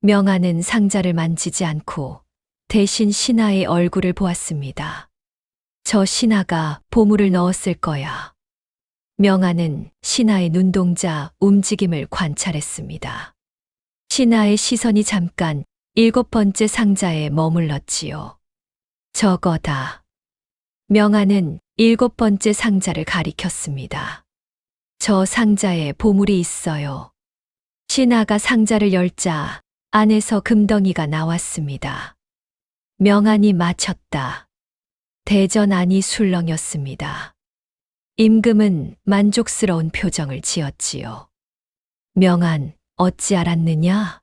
명안은 상자를 만지지 않고 대신 신하의 얼굴을 보았습니다. 저 신하가 보물을 넣었을 거야. 명안은 신하의 눈동자 움직임을 관찰했습니다. 신하의 시선이 잠깐 7번째 상자에 머물렀지요. 저거다. 명안은 7번째 상자를 가리켰습니다. 저 상자에 보물이 있어요. 신하가 상자를 열자 안에서 금덩이가 나왔습니다. 명안이 맞췄다. 대전 안이 술렁였습니다. 임금은 만족스러운 표정을 지었지요. 명안, 어찌 알았느냐?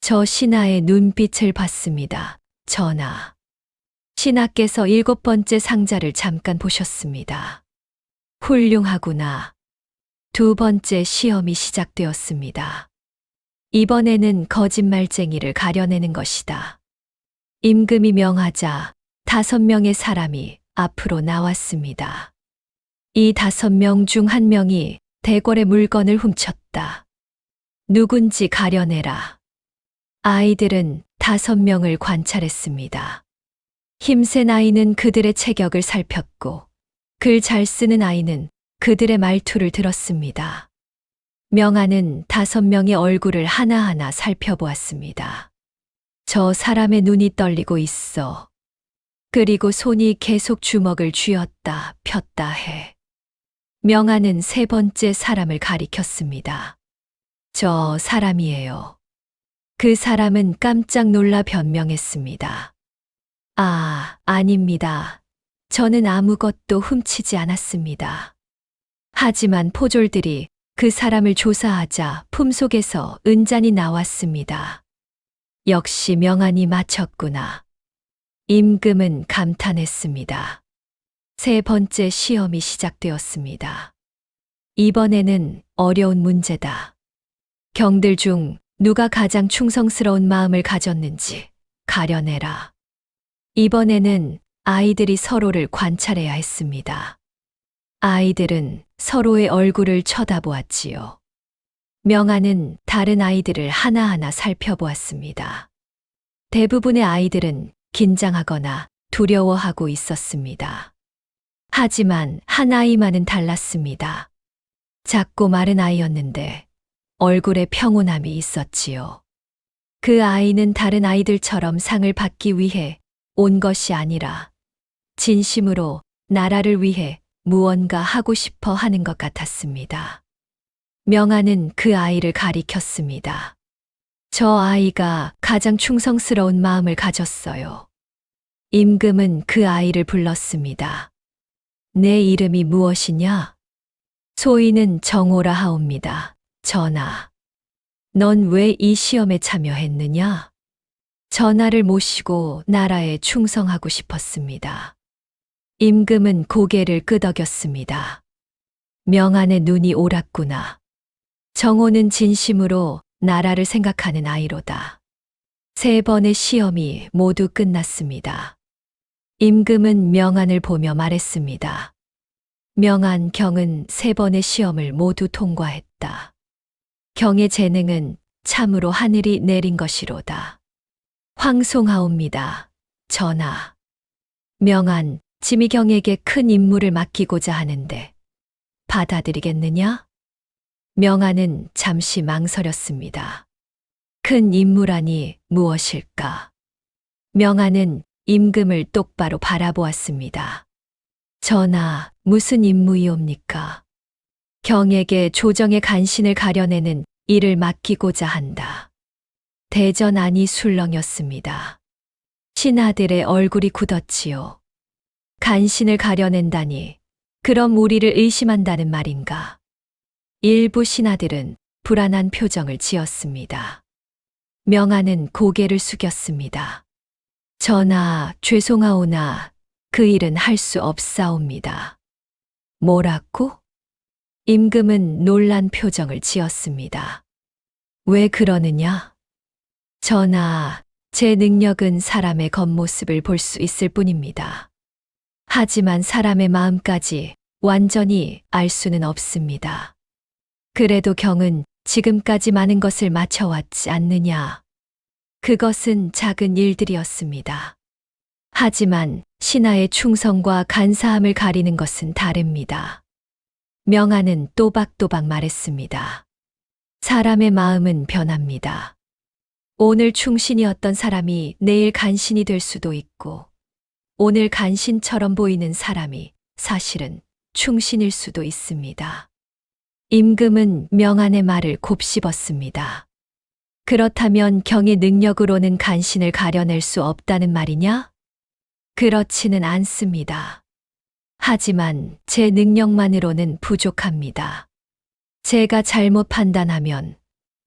저 신하의 눈빛을 봤습니다. 전하. 신하께서 7번째 상자를 잠깐 보셨습니다. 훌륭하구나. 2번째 시험이 시작되었습니다. 이번에는 거짓말쟁이를 가려내는 것이다. 임금이 명하자 5명의 사람이 앞으로 나왔습니다. 이 5명 중 1명이 대궐의 물건을 훔쳤다. 누군지 가려내라. 아이들은 5명을 관찰했습니다. 힘센 아이는 그들의 체격을 살폈고 글 잘 쓰는 아이는 그들의 말투를 들었습니다. 명안은 5명의 얼굴을 하나하나 살펴보았습니다. 저 사람의 눈이 떨리고 있어. 그리고 손이 계속 주먹을 쥐었다 폈다 해. 명안은 3번째 사람을 가리켰습니다. 저 사람이에요. 그 사람은 깜짝 놀라 변명했습니다. 아닙니다. 저는 아무것도 훔치지 않았습니다. 하지만 포졸들이 그 사람을 조사하자 품속에서 은잔이 나왔습니다. 역시 명안이 맞췄구나. 임금은 감탄했습니다. 3번째 시험이 시작되었습니다. 이번에는 어려운 문제다. 경들 중 누가 가장 충성스러운 마음을 가졌는지 가려내라. 이번에는 아이들이 서로를 관찰해야 했습니다. 아이들은 서로의 얼굴을 쳐다보았지요. 명아는 다른 아이들을 하나하나 살펴보았습니다. 대부분의 아이들은 긴장하거나 두려워하고 있었습니다. 하지만 한 아이만은 달랐습니다. 작고 마른 아이였는데 얼굴에 평온함이 있었지요. 그 아이는 다른 아이들처럼 상을 받기 위해 온 것이 아니라 진심으로 나라를 위해 무언가 하고 싶어 하는 것 같았습니다. 명아는 그 아이를 가리켰습니다. 저 아이가 가장 충성스러운 마음을 가졌어요. 임금은 그 아이를 불렀습니다. 내 이름이 무엇이냐? 소인은 정오라 하옵니다. 전하. 넌 왜 이 시험에 참여했느냐? 전하를 모시고 나라에 충성하고 싶었습니다. 임금은 고개를 끄덕였습니다. 명안의 눈이 오랐구나. 정오는 진심으로 나라를 생각하는 아이로다. 3번의 시험이 모두 끝났습니다. 임금은 명안을 보며 말했습니다. 명안 경은 3번의 시험을 모두 통과했다. 경의 재능은 참으로 하늘이 내린 것이로다. 황송하옵니다. 전하. 명안, 지미경에게 큰 임무를 맡기고자 하는데 받아들이겠느냐? 명안은 잠시 망설였습니다. 큰 임무라니 무엇일까? 명안은 임금을 똑바로 바라보았습니다. 전하, 무슨 임무이옵니까? 경에게 조정의 간신을 가려내는 일을 맡기고자 한다. 대전안이 술렁였습니다. 신하들의 얼굴이 굳었지요. 간신을 가려낸다니, 그럼 우리를 의심한다는 말인가? 일부 신하들은 불안한 표정을 지었습니다. 명안은 고개를 숙였습니다. 전하, 죄송하오나 그 일은 할 수 없사옵니다. 뭐라고? 임금은 놀란 표정을 지었습니다. 왜 그러느냐? 전하, 제 능력은 사람의 겉모습을 볼 수 있을 뿐입니다. 하지만 사람의 마음까지 완전히 알 수는 없습니다. 그래도 경은 지금까지 많은 것을 맞춰왔지 않느냐. 그것은 작은 일들이었습니다. 하지만 신하의 충성과 간사함을 가리는 것은 다릅니다. 명안은 또박또박 말했습니다. 사람의 마음은 변합니다. 오늘 충신이었던 사람이 내일 간신이 될 수도 있고, 오늘 간신처럼 보이는 사람이 사실은 충신일 수도 있습니다. 임금은 명안의 말을 곱씹었습니다. 그렇다면 경의 능력으로는 간신을 가려낼 수 없다는 말이냐? 그렇지는 않습니다. 하지만 제 능력만으로는 부족합니다. 제가 잘못 판단하면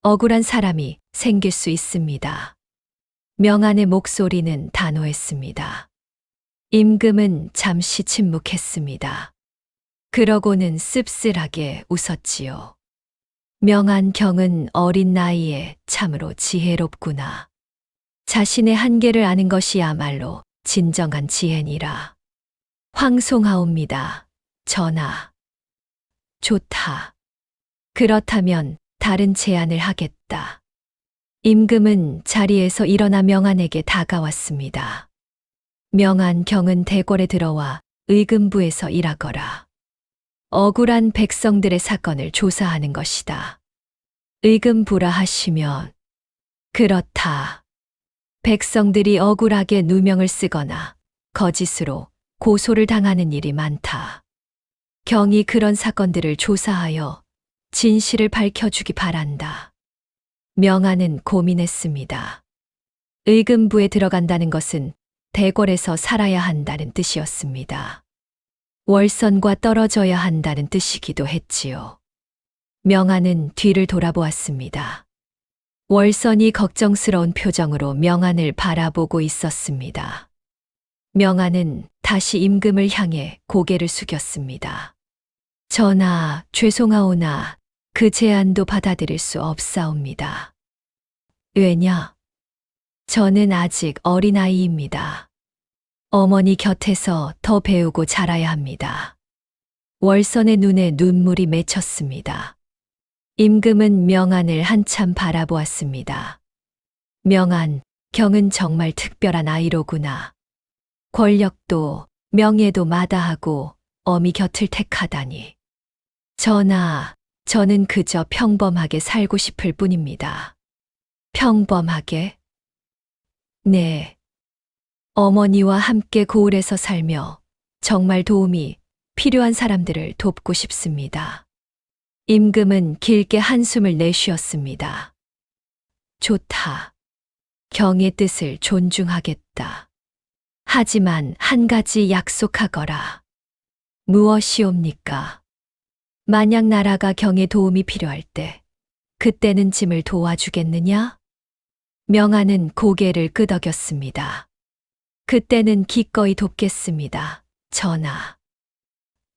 억울한 사람이 생길 수 있습니다. 명안의 목소리는 단호했습니다. 임금은 잠시 침묵했습니다. 그러고는 씁쓸하게 웃었지요. 명안 경은 어린 나이에 참으로 지혜롭구나. 자신의 한계를 아는 것이야말로 진정한 지혜니라. 황송하옵니다. 전하. 좋다. 그렇다면 다른 제안을 하겠다. 임금은 자리에서 일어나 명안에게 다가왔습니다. 명안 경은 대궐에 들어와 의금부에서 일하거라. 억울한 백성들의 사건을 조사하는 것이다. 의금부라 하시면, 그렇다. 백성들이 억울하게 누명을 쓰거나 거짓으로 고소를 당하는 일이 많다. 경이 그런 사건들을 조사하여 진실을 밝혀주기 바란다. 명안은 고민했습니다. 의금부에 들어간다는 것은 대궐에서 살아야 한다는 뜻이었습니다. 월선과 떨어져야 한다는 뜻이기도 했지요. 명안은 뒤를 돌아보았습니다. 월선이 걱정스러운 표정으로 명안을 바라보고 있었습니다. 명안은 다시 임금을 향해 고개를 숙였습니다. 전하, 죄송하오나 그 제안도 받아들일 수 없사옵니다. 왜냐? 저는 아직 어린아이입니다. 어머니 곁에서 더 배우고 자라야 합니다. 월선의 눈에 눈물이 맺혔습니다. 임금은 명안을 한참 바라보았습니다. 명안, 경은 정말 특별한 아이로구나. 권력도 명예도 마다하고 어미 곁을 택하다니. 전하, 저는 그저 평범하게 살고 싶을 뿐입니다. 평범하게? 네. 어머니와 함께 고을에서 살며 정말 도움이 필요한 사람들을 돕고 싶습니다. 임금은 길게 한숨을 내쉬었습니다. 좋다. 경의 뜻을 존중하겠다. 하지만 한 가지 약속하거라. 무엇이옵니까? 만약 나라가 경의 도움이 필요할 때, 그때는 짐을 도와주겠느냐? 명안은 고개를 끄덕였습니다. 그때는 기꺼이 돕겠습니다, 전하.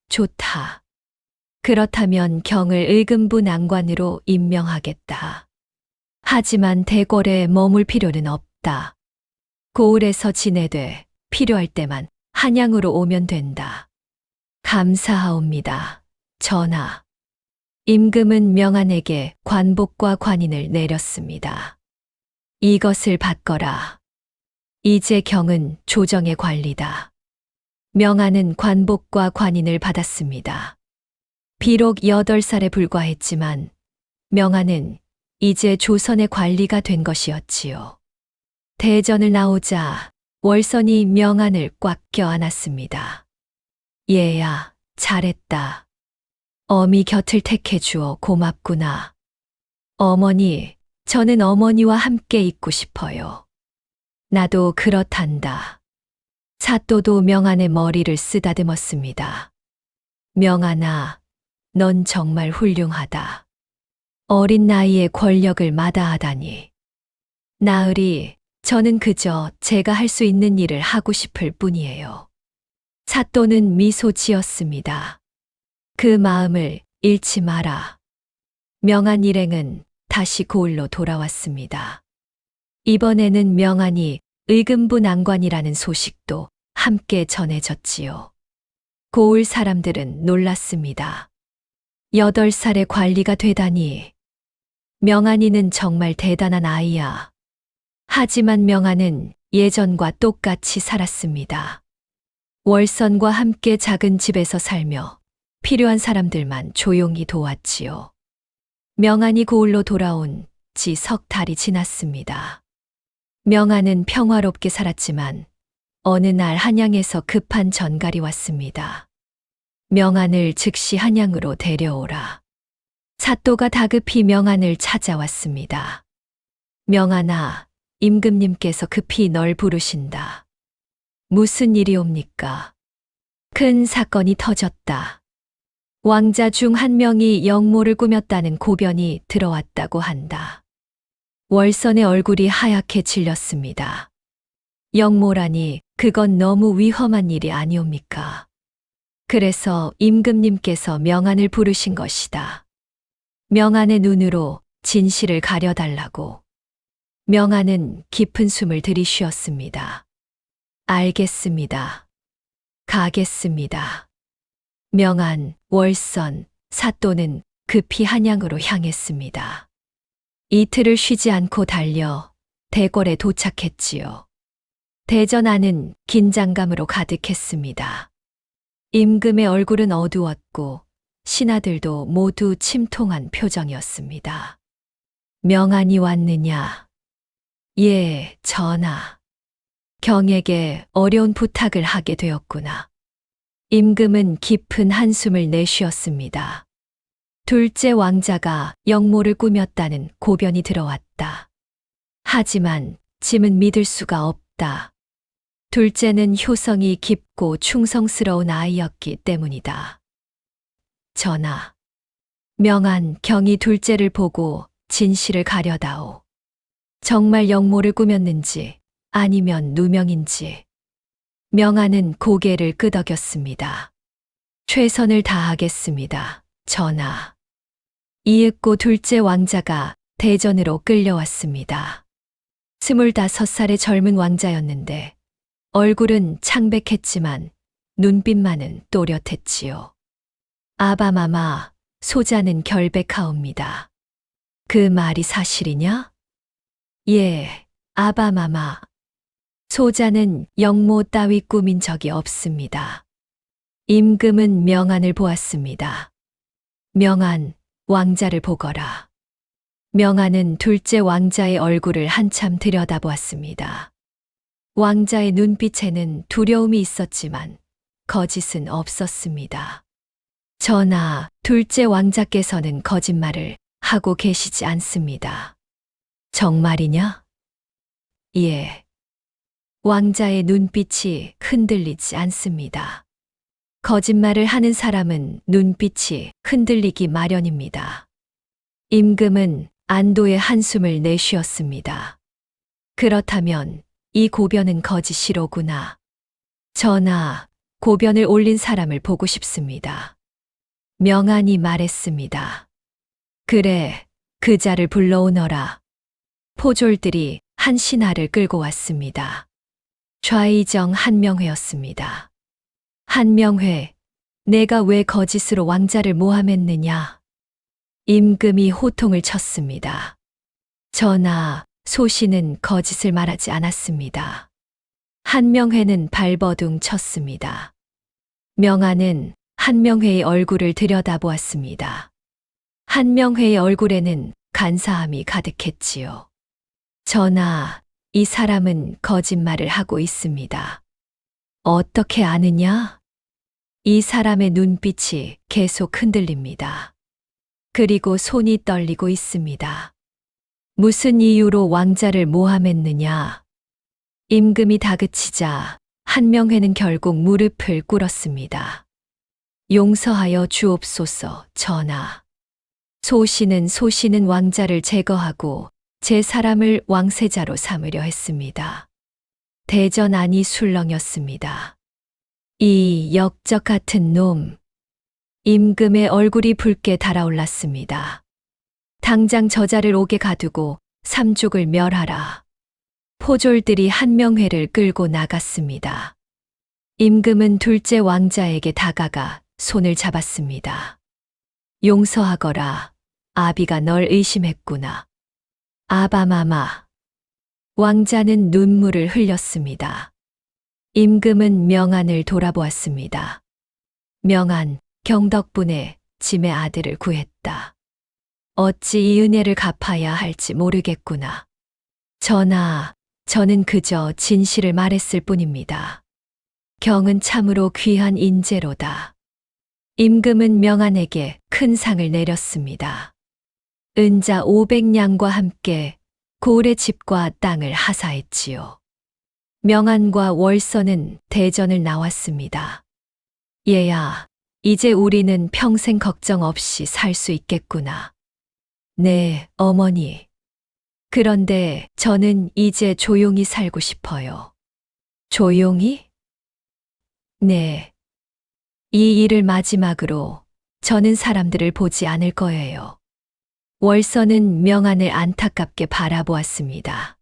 좋다. 그렇다면 경을 의금부 난관으로 임명하겠다. 하지만 대궐에 머물 필요는 없다. 고을에서 지내되 필요할 때만 한양으로 오면 된다. 감사하옵니다, 전하. 임금은 명안에게 관복과 관인을 내렸습니다. 이것을 받거라. 이제 경은 조정의 관리다. 명안은 관복과 관인을 받았습니다. 비록 8살에 불과했지만 명안은 이제 조선의 관리가 된 것이었지요. 대전을 나오자 월선이 명안을 꽉 껴안았습니다. 얘야, 잘했다. 어미 곁을 택해 주어 고맙구나. 어머니, 저는 어머니와 함께 있고 싶어요. 나도 그렇단다. 사또도 명안의 머리를 쓰다듬었습니다. 명안아, 넌 정말 훌륭하다. 어린 나이에 권력을 마다하다니. 나으리, 저는 그저 제가 할 수 있는 일을 하고 싶을 뿐이에요. 사또는 미소 지었습니다. 그 마음을 잃지 마라. 명안 일행은 다시 고을로 돌아왔습니다. 이번에는 명안이 의금부 난관이라는 소식도 함께 전해졌지요. 고을 사람들은 놀랐습니다. 8살의 관리가 되다니. 명안이는 정말 대단한 아이야. 하지만 명안은 예전과 똑같이 살았습니다. 월선과 함께 작은 집에서 살며 필요한 사람들만 조용히 도왔지요. 명안이 고을로 돌아온 지 석 달이 지났습니다. 명안은 평화롭게 살았지만 어느 날 한양에서 급한 전갈이 왔습니다. 명안을 즉시 한양으로 데려오라. 사또가 다급히 명안을 찾아왔습니다. 명안아, 임금님께서 급히 널 부르신다. 무슨 일이옵니까? 큰 사건이 터졌다. 왕자 중 한 명이 영모를 꾸몄다는 고변이 들어왔다고 한다. 월선의 얼굴이 하얗게 질렸습니다. 영모라니 그건 너무 위험한 일이 아니옵니까? 그래서 임금님께서 명안을 부르신 것이다. 명안의 눈으로 진실을 가려달라고. 명안은 깊은 숨을 들이쉬었습니다. 알겠습니다. 가겠습니다. 명안, 월선, 사또는 급히 한양으로 향했습니다. 이틀을 쉬지 않고 달려 대궐에 도착했지요. 대전 안은 긴장감으로 가득했습니다. 임금의 얼굴은 어두웠고 신하들도 모두 침통한 표정이었습니다. 명안이 왔느냐? 예, 전하. 경에게 어려운 부탁을 하게 되었구나. 임금은 깊은 한숨을 내쉬었습니다. 둘째 왕자가 영모를 꾸몄다는 고변이 들어왔다. 하지만 짐은 믿을 수가 없다. 둘째는 효성이 깊고 충성스러운 아이였기 때문이다. 전하, 명안 경이 둘째를 보고 진실을 가려다오. 정말 영모를 꾸몄는지 아니면 누명인지. 명안은 고개를 끄덕였습니다. 최선을 다하겠습니다, 전하. 이윽고 둘째 왕자가 대전으로 끌려왔습니다. 25살의 젊은 왕자였는데 얼굴은 창백했지만 눈빛만은 또렷했지요. 아바마마, 소자는 결백하옵니다. 그 말이 사실이냐? 예, 아바마마. 소자는 영모 따위 꾸민 적이 없습니다. 임금은 명안을 보았습니다. 명안, 왕자를 보거라. 명안은 둘째 왕자의 얼굴을 한참 들여다보았습니다. 왕자의 눈빛에는 두려움이 있었지만 거짓은 없었습니다. 전하, 둘째 왕자께서는 거짓말을 하고 계시지 않습니다. 정말이냐? 예. 왕자의 눈빛이 흔들리지 않습니다. 거짓말을 하는 사람은 눈빛이 흔들리기 마련입니다. 임금은 안도의 한숨을 내쉬었습니다. 그렇다면 이 고변은 거짓이로구나. 전하, 고변을 올린 사람을 보고 싶습니다. 명안이 말했습니다. 그래, 그 자를 불러오너라. 포졸들이 한 신하를 끌고 왔습니다. 좌의정 한명회였습니다. 한명회, 내가 왜 거짓으로 왕자를 모함했느냐? 임금이 호통을 쳤습니다. 전하, 소신은 거짓을 말하지 않았습니다. 한명회는 발버둥 쳤습니다. 명안은 한명회의 얼굴을 들여다보았습니다. 한명회의 얼굴에는 간사함이 가득했지요. 전하, 이 사람은 거짓말을 하고 있습니다. 어떻게 아느냐? 이 사람의 눈빛이 계속 흔들립니다. 그리고 손이 떨리고 있습니다. 무슨 이유로 왕자를 모함했느냐? 임금이 다그치자 한명회는 결국 무릎을 꿇었습니다. 용서하여 주옵소서, 전하. 소신은 왕자를 제거하고 제 사람을 왕세자로 삼으려 했습니다. 대전안이 술렁였습니다. 이 역적 같은 놈. 임금의 얼굴이 붉게 달아올랐습니다. 당장 저자를 옥에 가두고 삼족을 멸하라. 포졸들이 한명회를 끌고 나갔습니다. 임금은 둘째 왕자에게 다가가 손을 잡았습니다. 용서하거라. 아비가 널 의심했구나. 아바마마. 왕자는 눈물을 흘렸습니다. 임금은 명안을 돌아보았습니다. 명안, 경 덕분에 짐의 아들을 구했다. 어찌 이 은혜를 갚아야 할지 모르겠구나. 전하, 저는 그저 진실을 말했을 뿐입니다. 경은 참으로 귀한 인재로다. 임금은 명안에게 큰 상을 내렸습니다. 은자 500냥과 함께 고을의 집과 땅을 하사했지요. 명안과 월서는 대전을 나왔습니다. 얘야, 이제 우리는 평생 걱정 없이 살 수 있겠구나. 네, 어머니. 그런데 저는 이제 조용히 살고 싶어요. 조용히? 네. 이 일을 마지막으로 저는 사람들을 보지 않을 거예요. 월서는 명안을 안타깝게 바라보았습니다.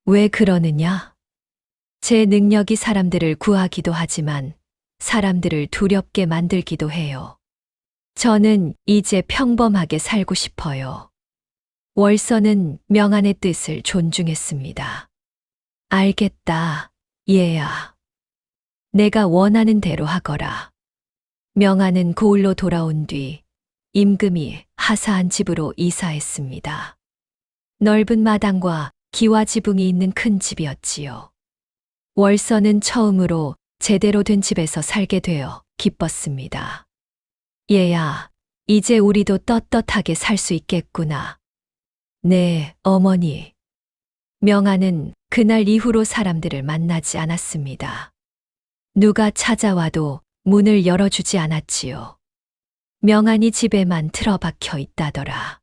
왜 그러느냐? 제 능력이 사람들을 구하기도 하지만 사람들을 두렵게 만들기도 해요. 저는 이제 평범하게 살고 싶어요. 월서는 명안의 뜻을 존중했습니다. 알겠다, 얘야. 내가 원하는 대로 하거라. 명안은 고을로 돌아온 뒤 임금이 하사한 집으로 이사했습니다. 넓은 마당과 기와 지붕이 있는 큰 집이었지요. 월서는 처음으로 제대로 된 집에서 살게 되어 기뻤습니다. 얘야, 이제 우리도 떳떳하게 살 수 있겠구나. 네, 어머니. 명안은 그날 이후로 사람들을 만나지 않았습니다. 누가 찾아와도 문을 열어주지 않았지요. 명안이 집에만 틀어박혀 있다더라.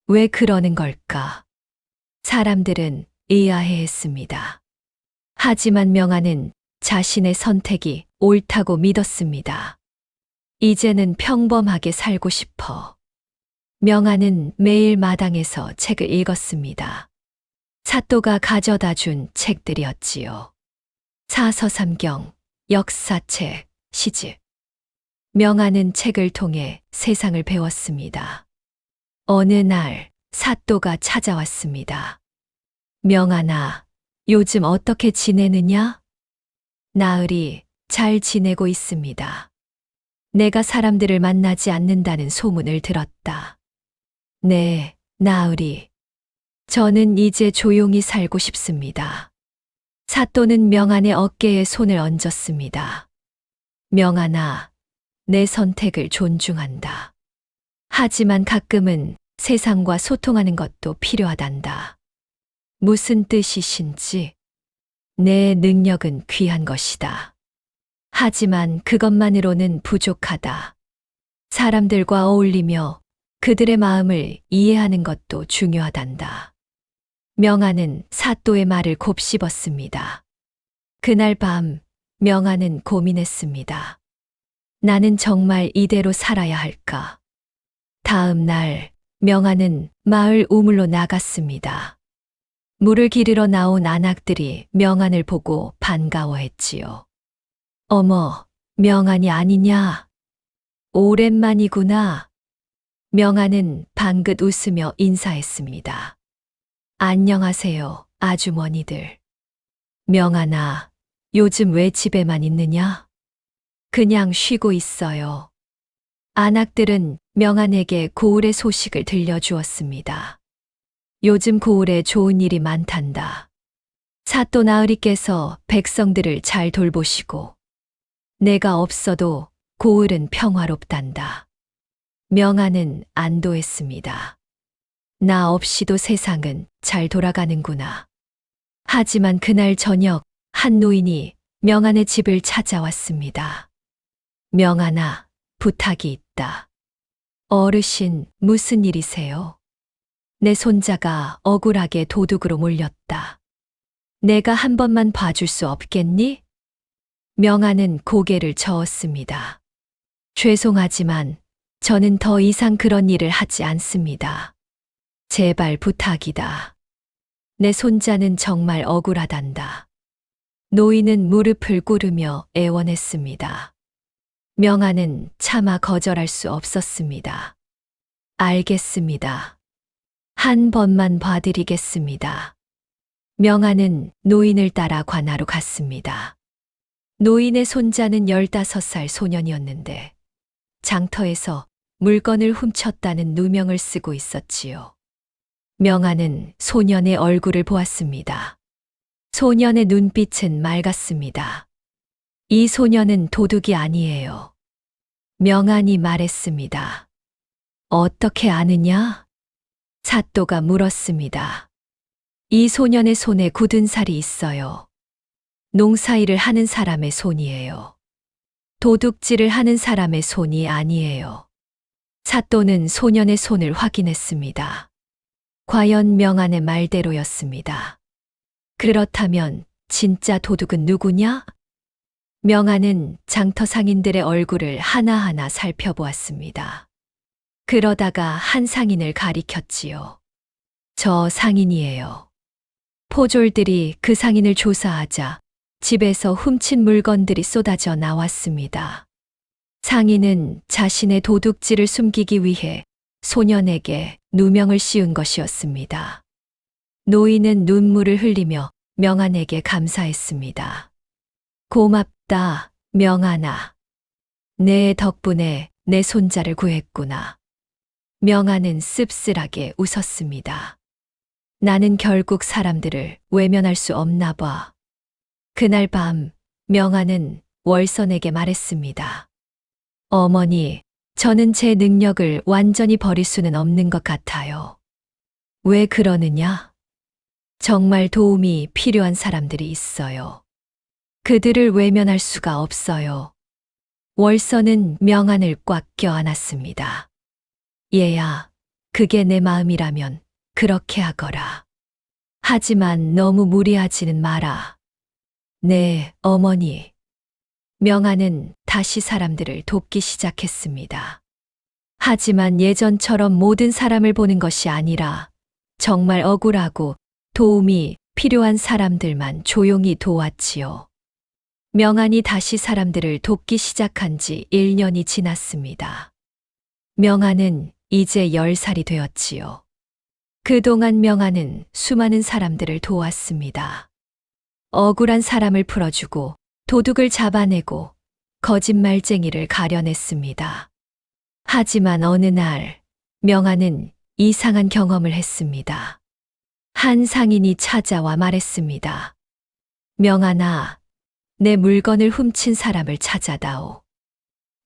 왜 그러는 걸까? 사람들은 의아해했습니다. 하지만 명안은 자신의 선택이 옳다고 믿었습니다. 이제는 평범하게 살고 싶어. 명안은 매일 마당에서 책을 읽었습니다. 사또가 가져다 준 책들이었지요. 사서삼경, 역사책, 시집. 명아는 책을 통해 세상을 배웠습니다. 어느 날 사또가 찾아왔습니다. 명아나, 요즘 어떻게 지내느냐? 나으리, 잘 지내고 있습니다. 내가 사람들을 만나지 않는다는 소문을 들었다. 네, 나으리. 저는 이제 조용히 살고 싶습니다. 사또는 명안의 어깨에 손을 얹었습니다. 명안아, 내 선택을 존중한다. 하지만 가끔은 세상과 소통하는 것도 필요하단다. 무슨 뜻이신지? 내 능력은 귀한 것이다. 하지만 그것만으로는 부족하다. 사람들과 어울리며 그들의 마음을 이해하는 것도 중요하단다. 명아는 사또의 말을 곱씹었습니다. 그날 밤 명아는 고민했습니다. 나는 정말 이대로 살아야 할까? 다음 날 명아는 마을 우물로 나갔습니다. 물을 기르러 나온 안악들이 명안을 보고 반가워했지요. 어머, 명안이 아니냐? 오랜만이구나. 명안은 방긋 웃으며 인사했습니다. 안녕하세요, 아주머니들. 명안아, 요즘 왜 집에만 있느냐? 그냥 쉬고 있어요. 안악들은 명안에게 고을의 소식을 들려주었습니다. 요즘 고을에 좋은 일이 많단다. 사또 나으리께서 백성들을 잘 돌보시고 내가 없어도 고을은 평화롭단다. 명안은 안도했습니다. 나 없이도 세상은 잘 돌아가는구나. 하지만 그날 저녁 한 노인이 명안의 집을 찾아왔습니다. 명안아, 부탁이 있다. 어르신, 무슨 일이세요? 내 손자가 억울하게 도둑으로 몰렸다. 내가 한 번만 봐줄 수 없겠니? 명안은 고개를 저었습니다. 죄송하지만 저는 더 이상 그런 일을 하지 않습니다. 제발 부탁이다. 내 손자는 정말 억울하단다. 노인은 무릎을 꿇으며 애원했습니다. 명안은 차마 거절할 수 없었습니다. 알겠습니다. 한 번만 봐드리겠습니다. 명안은 노인을 따라 관하로 갔습니다. 노인의 손자는 15살 소년이었는데 장터에서 물건을 훔쳤다는 누명을 쓰고 있었지요. 명안은 소년의 얼굴을 보았습니다. 소년의 눈빛은 맑았습니다. 이 소년은 도둑이 아니에요. 명안이 말했습니다. 어떻게 아느냐? 사또가 물었습니다. 이 소년의 손에 굳은 살이 있어요. 농사일을 하는 사람의 손이에요. 도둑질을 하는 사람의 손이 아니에요. 사또는 소년의 손을 확인했습니다. 과연 명안의 말대로였습니다. 그렇다면 진짜 도둑은 누구냐? 명안은 장터 상인들의 얼굴을 하나하나 살펴보았습니다. 그러다가 한 상인을 가리켰지요. 저 상인이에요. 포졸들이 그 상인을 조사하자 집에서 훔친 물건들이 쏟아져 나왔습니다. 상인은 자신의 도둑질을 숨기기 위해 소년에게 누명을 씌운 것이었습니다. 노인은 눈물을 흘리며 명안에게 감사했습니다. 고맙다, 명안아. 내 덕분에 내 손자를 구했구나. 명안은 씁쓸하게 웃었습니다. 나는 결국 사람들을 외면할 수 없나 봐. 그날 밤 명안은 월선에게 말했습니다. 어머니, 저는 제 능력을 완전히 버릴 수는 없는 것 같아요. 왜 그러느냐? 정말 도움이 필요한 사람들이 있어요. 그들을 외면할 수가 없어요. 월선은 명안을 꽉 껴안았습니다. 얘야, 그게 내 마음이라면 그렇게 하거라. 하지만 너무 무리하지는 마라. 네, 어머니. 명안은 다시 사람들을 돕기 시작했습니다. 하지만 예전처럼 모든 사람을 보는 것이 아니라 정말 억울하고 도움이 필요한 사람들만 조용히 도왔지요. 명안이 다시 사람들을 돕기 시작한 지 1년이 지났습니다. 명안은 이제 10살이 되었지요. 그동안 명안은 수많은 사람들을 도왔습니다. 억울한 사람을 풀어주고 도둑을 잡아내고 거짓말쟁이를 가려냈습니다. 하지만 어느 날 명안은 이상한 경험을 했습니다. 한 상인이 찾아와 말했습니다. 명안아, 내 물건을 훔친 사람을 찾아다오.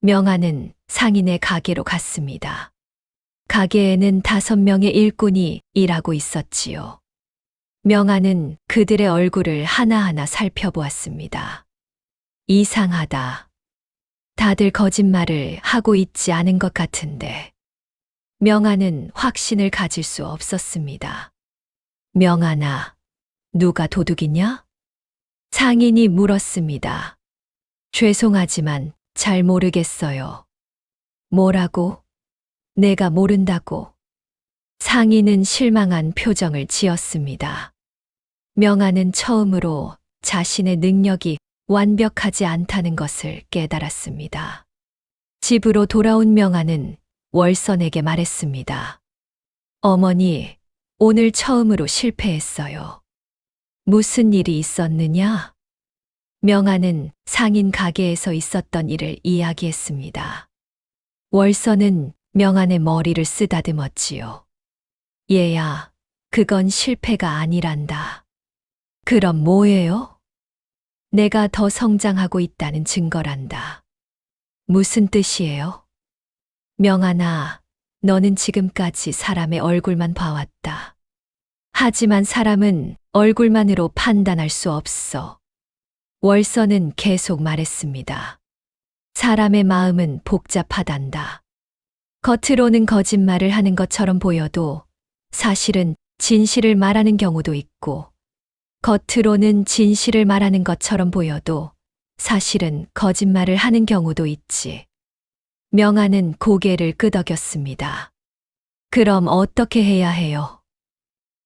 명안은 상인의 가게로 갔습니다. 가게에는 5명의 일꾼이 일하고 있었지요. 명안은 그들의 얼굴을 하나하나 살펴보았습니다. 이상하다. 다들 거짓말을 하고 있지 않은 것 같은데. 명안은 확신을 가질 수 없었습니다. 명안아, 누가 도둑이냐? 상인이 물었습니다. 죄송하지만 잘 모르겠어요. 뭐라고? 내가 모른다고. 상인은 실망한 표정을 지었습니다. 명안은 처음으로 자신의 능력이 완벽하지 않다는 것을 깨달았습니다. 집으로 돌아온 명안은 월선에게 말했습니다. 어머니, 오늘 처음으로 실패했어요. 무슨 일이 있었느냐? 명안은 상인 가게에서 있었던 일을 이야기했습니다. 월선은 명안의 머리를 쓰다듬었지요. 얘야, 그건 실패가 아니란다. 그럼 뭐예요? 내가 더 성장하고 있다는 증거란다. 무슨 뜻이에요? 명안아, 너는 지금까지 사람의 얼굴만 봐왔다. 하지만 사람은 얼굴만으로 판단할 수 없어. 월선은 계속 말했습니다. 사람의 마음은 복잡하단다. 겉으로는 거짓말을 하는 것처럼 보여도 사실은 진실을 말하는 경우도 있고, 겉으로는 진실을 말하는 것처럼 보여도 사실은 거짓말을 하는 경우도 있지. 명안은 고개를 끄덕였습니다. 그럼 어떻게 해야 해요?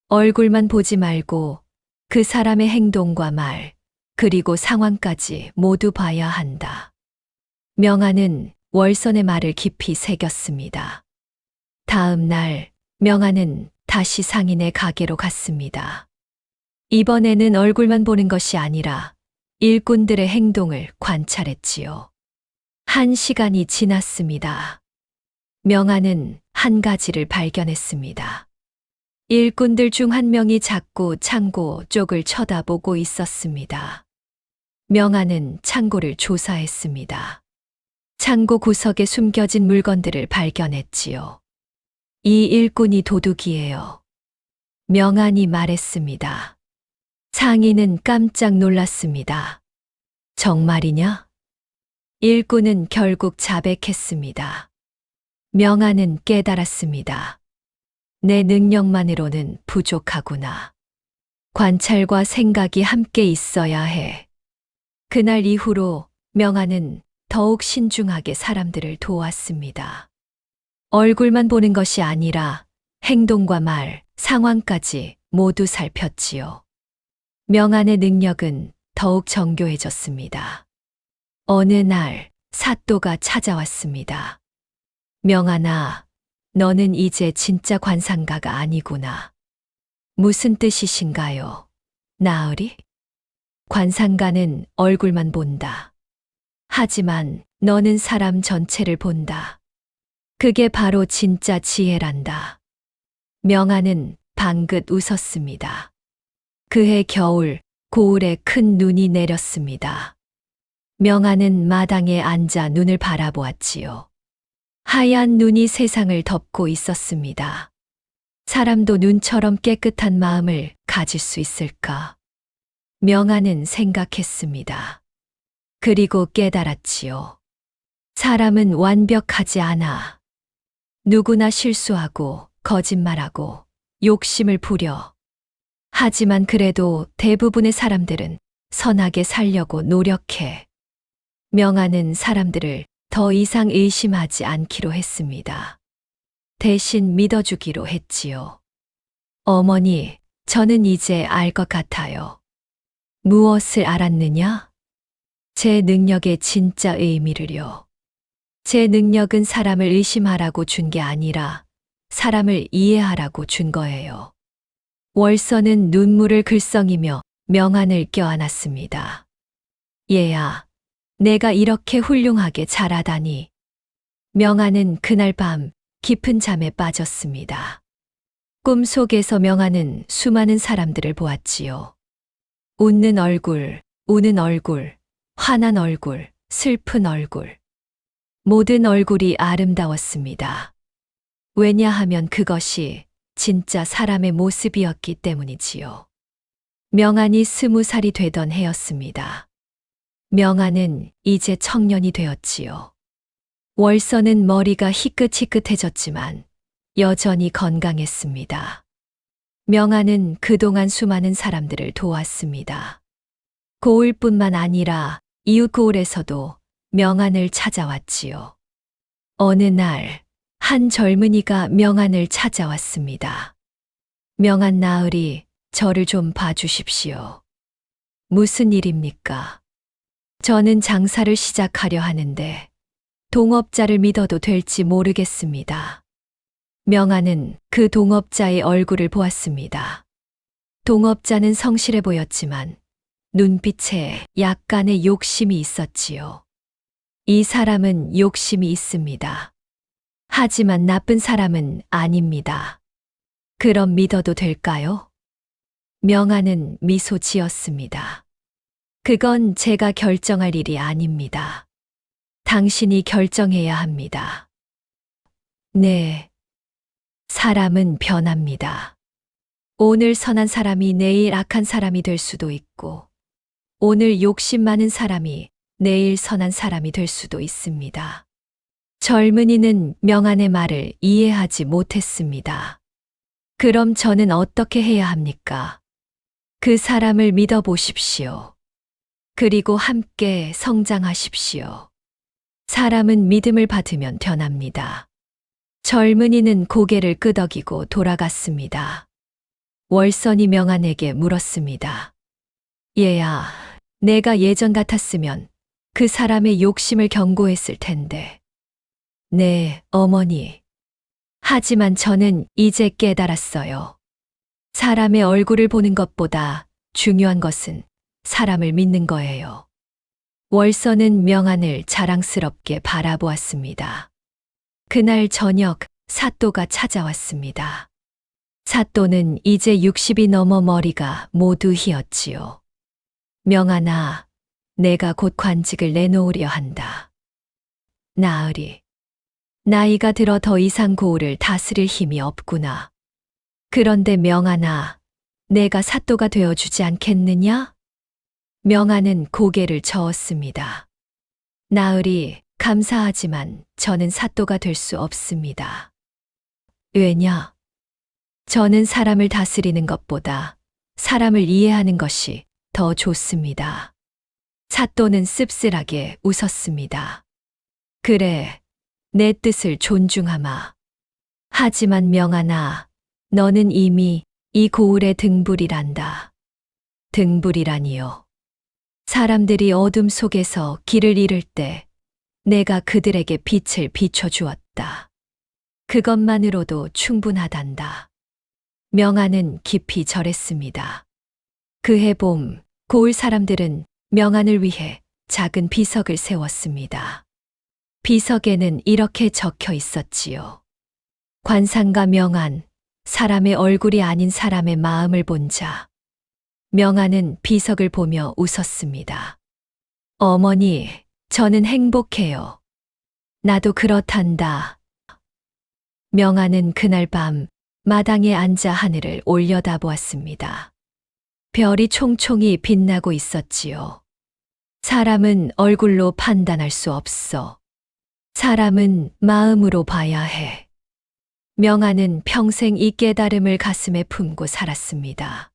얼굴만 보지 말고 그 사람의 행동과 말, 그리고 상황까지 모두 봐야 한다. 명안은 월선의 말을 깊이 새겼습니다. 다음 날 명안은 다시 상인의 가게로 갔습니다. 이번에는 얼굴만 보는 것이 아니라 일꾼들의 행동을 관찰했지요. 1시간이 지났습니다. 명안은 한 가지를 발견했습니다. 일꾼들 중 한 명이 자꾸 창고 쪽을 쳐다보고 있었습니다. 명안은 창고를 조사했습니다. 창고 구석에 숨겨진 물건들을 발견했지요. 이 일꾼이 도둑이에요. 명안이 말했습니다. 상인은 깜짝 놀랐습니다. 정말이냐? 일꾼은 결국 자백했습니다. 명안은 깨달았습니다. 내 능력만으로는 부족하구나. 관찰과 생각이 함께 있어야 해. 그날 이후로 명안은 더욱 신중하게 사람들을 도왔습니다. 얼굴만 보는 것이 아니라 행동과 말, 상황까지 모두 살폈지요. 명안의 능력은 더욱 정교해졌습니다. 어느 날 사또가 찾아왔습니다. 명안아, 너는 이제 진짜 관상가가 아니구나. 무슨 뜻이신가요? 나으리? 관상가는 얼굴만 본다. 하지만 너는 사람 전체를 본다. 그게 바로 진짜 지혜란다. 명안은 방긋 웃었습니다. 그해 겨울, 고을에 큰 눈이 내렸습니다. 명안은 마당에 앉아 눈을 바라보았지요. 하얀 눈이 세상을 덮고 있었습니다. 사람도 눈처럼 깨끗한 마음을 가질 수 있을까? 명안은 생각했습니다. 그리고 깨달았지요. 사람은 완벽하지 않아. 누구나 실수하고 거짓말하고 욕심을 부려. 하지만 그래도 대부분의 사람들은 선하게 살려고 노력해. 명안은 사람들을 더 이상 의심하지 않기로 했습니다. 대신 믿어주기로 했지요. 어머니, 저는 이제 알 것 같아요. 무엇을 알았느냐? 제 능력의 진짜 의미를요. 제 능력은 사람을 의심하라고 준 게 아니라 사람을 이해하라고 준 거예요. 월서는 눈물을 글썽이며 명안을 껴안았습니다. 얘야, 내가 이렇게 훌륭하게 자라다니. 명안은 그날 밤 깊은 잠에 빠졌습니다. 꿈속에서 명안은 수많은 사람들을 보았지요. 웃는 얼굴, 우는 얼굴, 화난 얼굴, 슬픈 얼굴. 모든 얼굴이 아름다웠습니다. 왜냐하면 그것이 진짜 사람의 모습이었기 때문이지요. 명안이 20살이 되던 해였습니다. 명안은 이제 청년이 되었지요. 월서는 머리가 희끗희끗해졌지만 여전히 건강했습니다. 명안은 그동안 수많은 사람들을 도왔습니다. 고을뿐만 아니라 이웃 고을에서도 명안을 찾아왔지요. 어느 날, 한 젊은이가 명안을 찾아왔습니다. 명안 나으리, 저를 좀 봐주십시오. 무슨 일입니까? 저는 장사를 시작하려 하는데 동업자를 믿어도 될지 모르겠습니다. 명안은 그 동업자의 얼굴을 보았습니다. 동업자는 성실해 보였지만 눈빛에 약간의 욕심이 있었지요. 이 사람은 욕심이 있습니다. 하지만 나쁜 사람은 아닙니다. 그럼 믿어도 될까요? 명안은 미소 지었습니다. 그건 제가 결정할 일이 아닙니다. 당신이 결정해야 합니다. 네. 사람은 변합니다. 오늘 선한 사람이 내일 악한 사람이 될 수도 있고, 오늘 욕심 많은 사람이 내일 선한 사람이 될 수도 있습니다. 젊은이는 명안의 말을 이해하지 못했습니다. 그럼 저는 어떻게 해야 합니까? 그 사람을 믿어보십시오. 그리고 함께 성장하십시오. 사람은 믿음을 받으면 변합니다. 젊은이는 고개를 끄덕이고 돌아갔습니다. 월선이 명안에게 물었습니다. 얘야, 내가 예전 같았으면 그 사람의 욕심을 경고했을 텐데. 네, 어머니. 하지만 저는 이제 깨달았어요. 사람의 얼굴을 보는 것보다 중요한 것은 사람을 믿는 거예요. 월서는 명안을 자랑스럽게 바라보았습니다. 그날 저녁 사또가 찾아왔습니다. 사또는 이제 60이 넘어 머리가 모두 휘었지요. 명안아, 내가 곧 관직을 내놓으려 한다. 나으리, 나이가 들어 더 이상 고을을 다스릴 힘이 없구나. 그런데 명안아, 내가 사또가 되어주지 않겠느냐? 명안은 고개를 저었습니다. 나으리, 감사하지만 저는 사또가 될 수 없습니다. 왜냐? 저는 사람을 다스리는 것보다 사람을 이해하는 것이 더 좋습니다. 사또는 씁쓸하게 웃었습니다. 그래, 내 뜻을 존중하마. 하지만 명안아, 너는 이미 이 고을의 등불이란다. 등불이라니요. 사람들이 어둠 속에서 길을 잃을 때 내가 그들에게 빛을 비춰주었다. 그것만으로도 충분하단다. 명안은 깊이 절했습니다. 그해 봄, 고을 사람들은 명안을 위해 작은 비석을 세웠습니다. 비석에는 이렇게 적혀 있었지요. 관상가 명안, 사람의 얼굴이 아닌 사람의 마음을 본 자. 명안은 비석을 보며 웃었습니다. 어머니, 저는 행복해요. 나도 그렇단다. 명안은 그날 밤 마당에 앉아 하늘을 올려다보았습니다. 별이 총총히 빛나고 있었지요. 사람은 얼굴로 판단할 수 없어. 사람은 마음으로 봐야 해. 명안은 평생 이 깨달음을 가슴에 품고 살았습니다.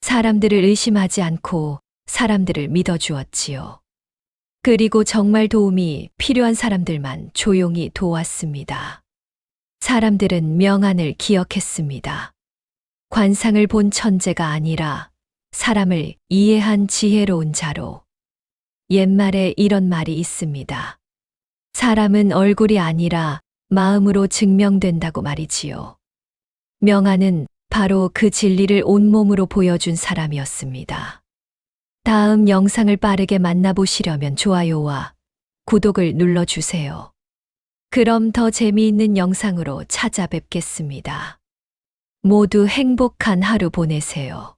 사람들을 의심하지 않고 사람들을 믿어주었지요. 그리고 정말 도움이 필요한 사람들만 조용히 도왔습니다. 사람들은 명안을 기억했습니다. 관상을 본 천재가 아니라 사람을 이해한 지혜로운 자로. 옛말에 이런 말이 있습니다. 사람은 얼굴이 아니라 마음으로 증명된다고 말이지요. 명아는 바로 그 진리를 온몸으로 보여준 사람이었습니다. 다음 영상을 빠르게 만나보시려면 좋아요와 구독을 눌러주세요. 그럼 더 재미있는 영상으로 찾아뵙겠습니다. 모두 행복한 하루 보내세요.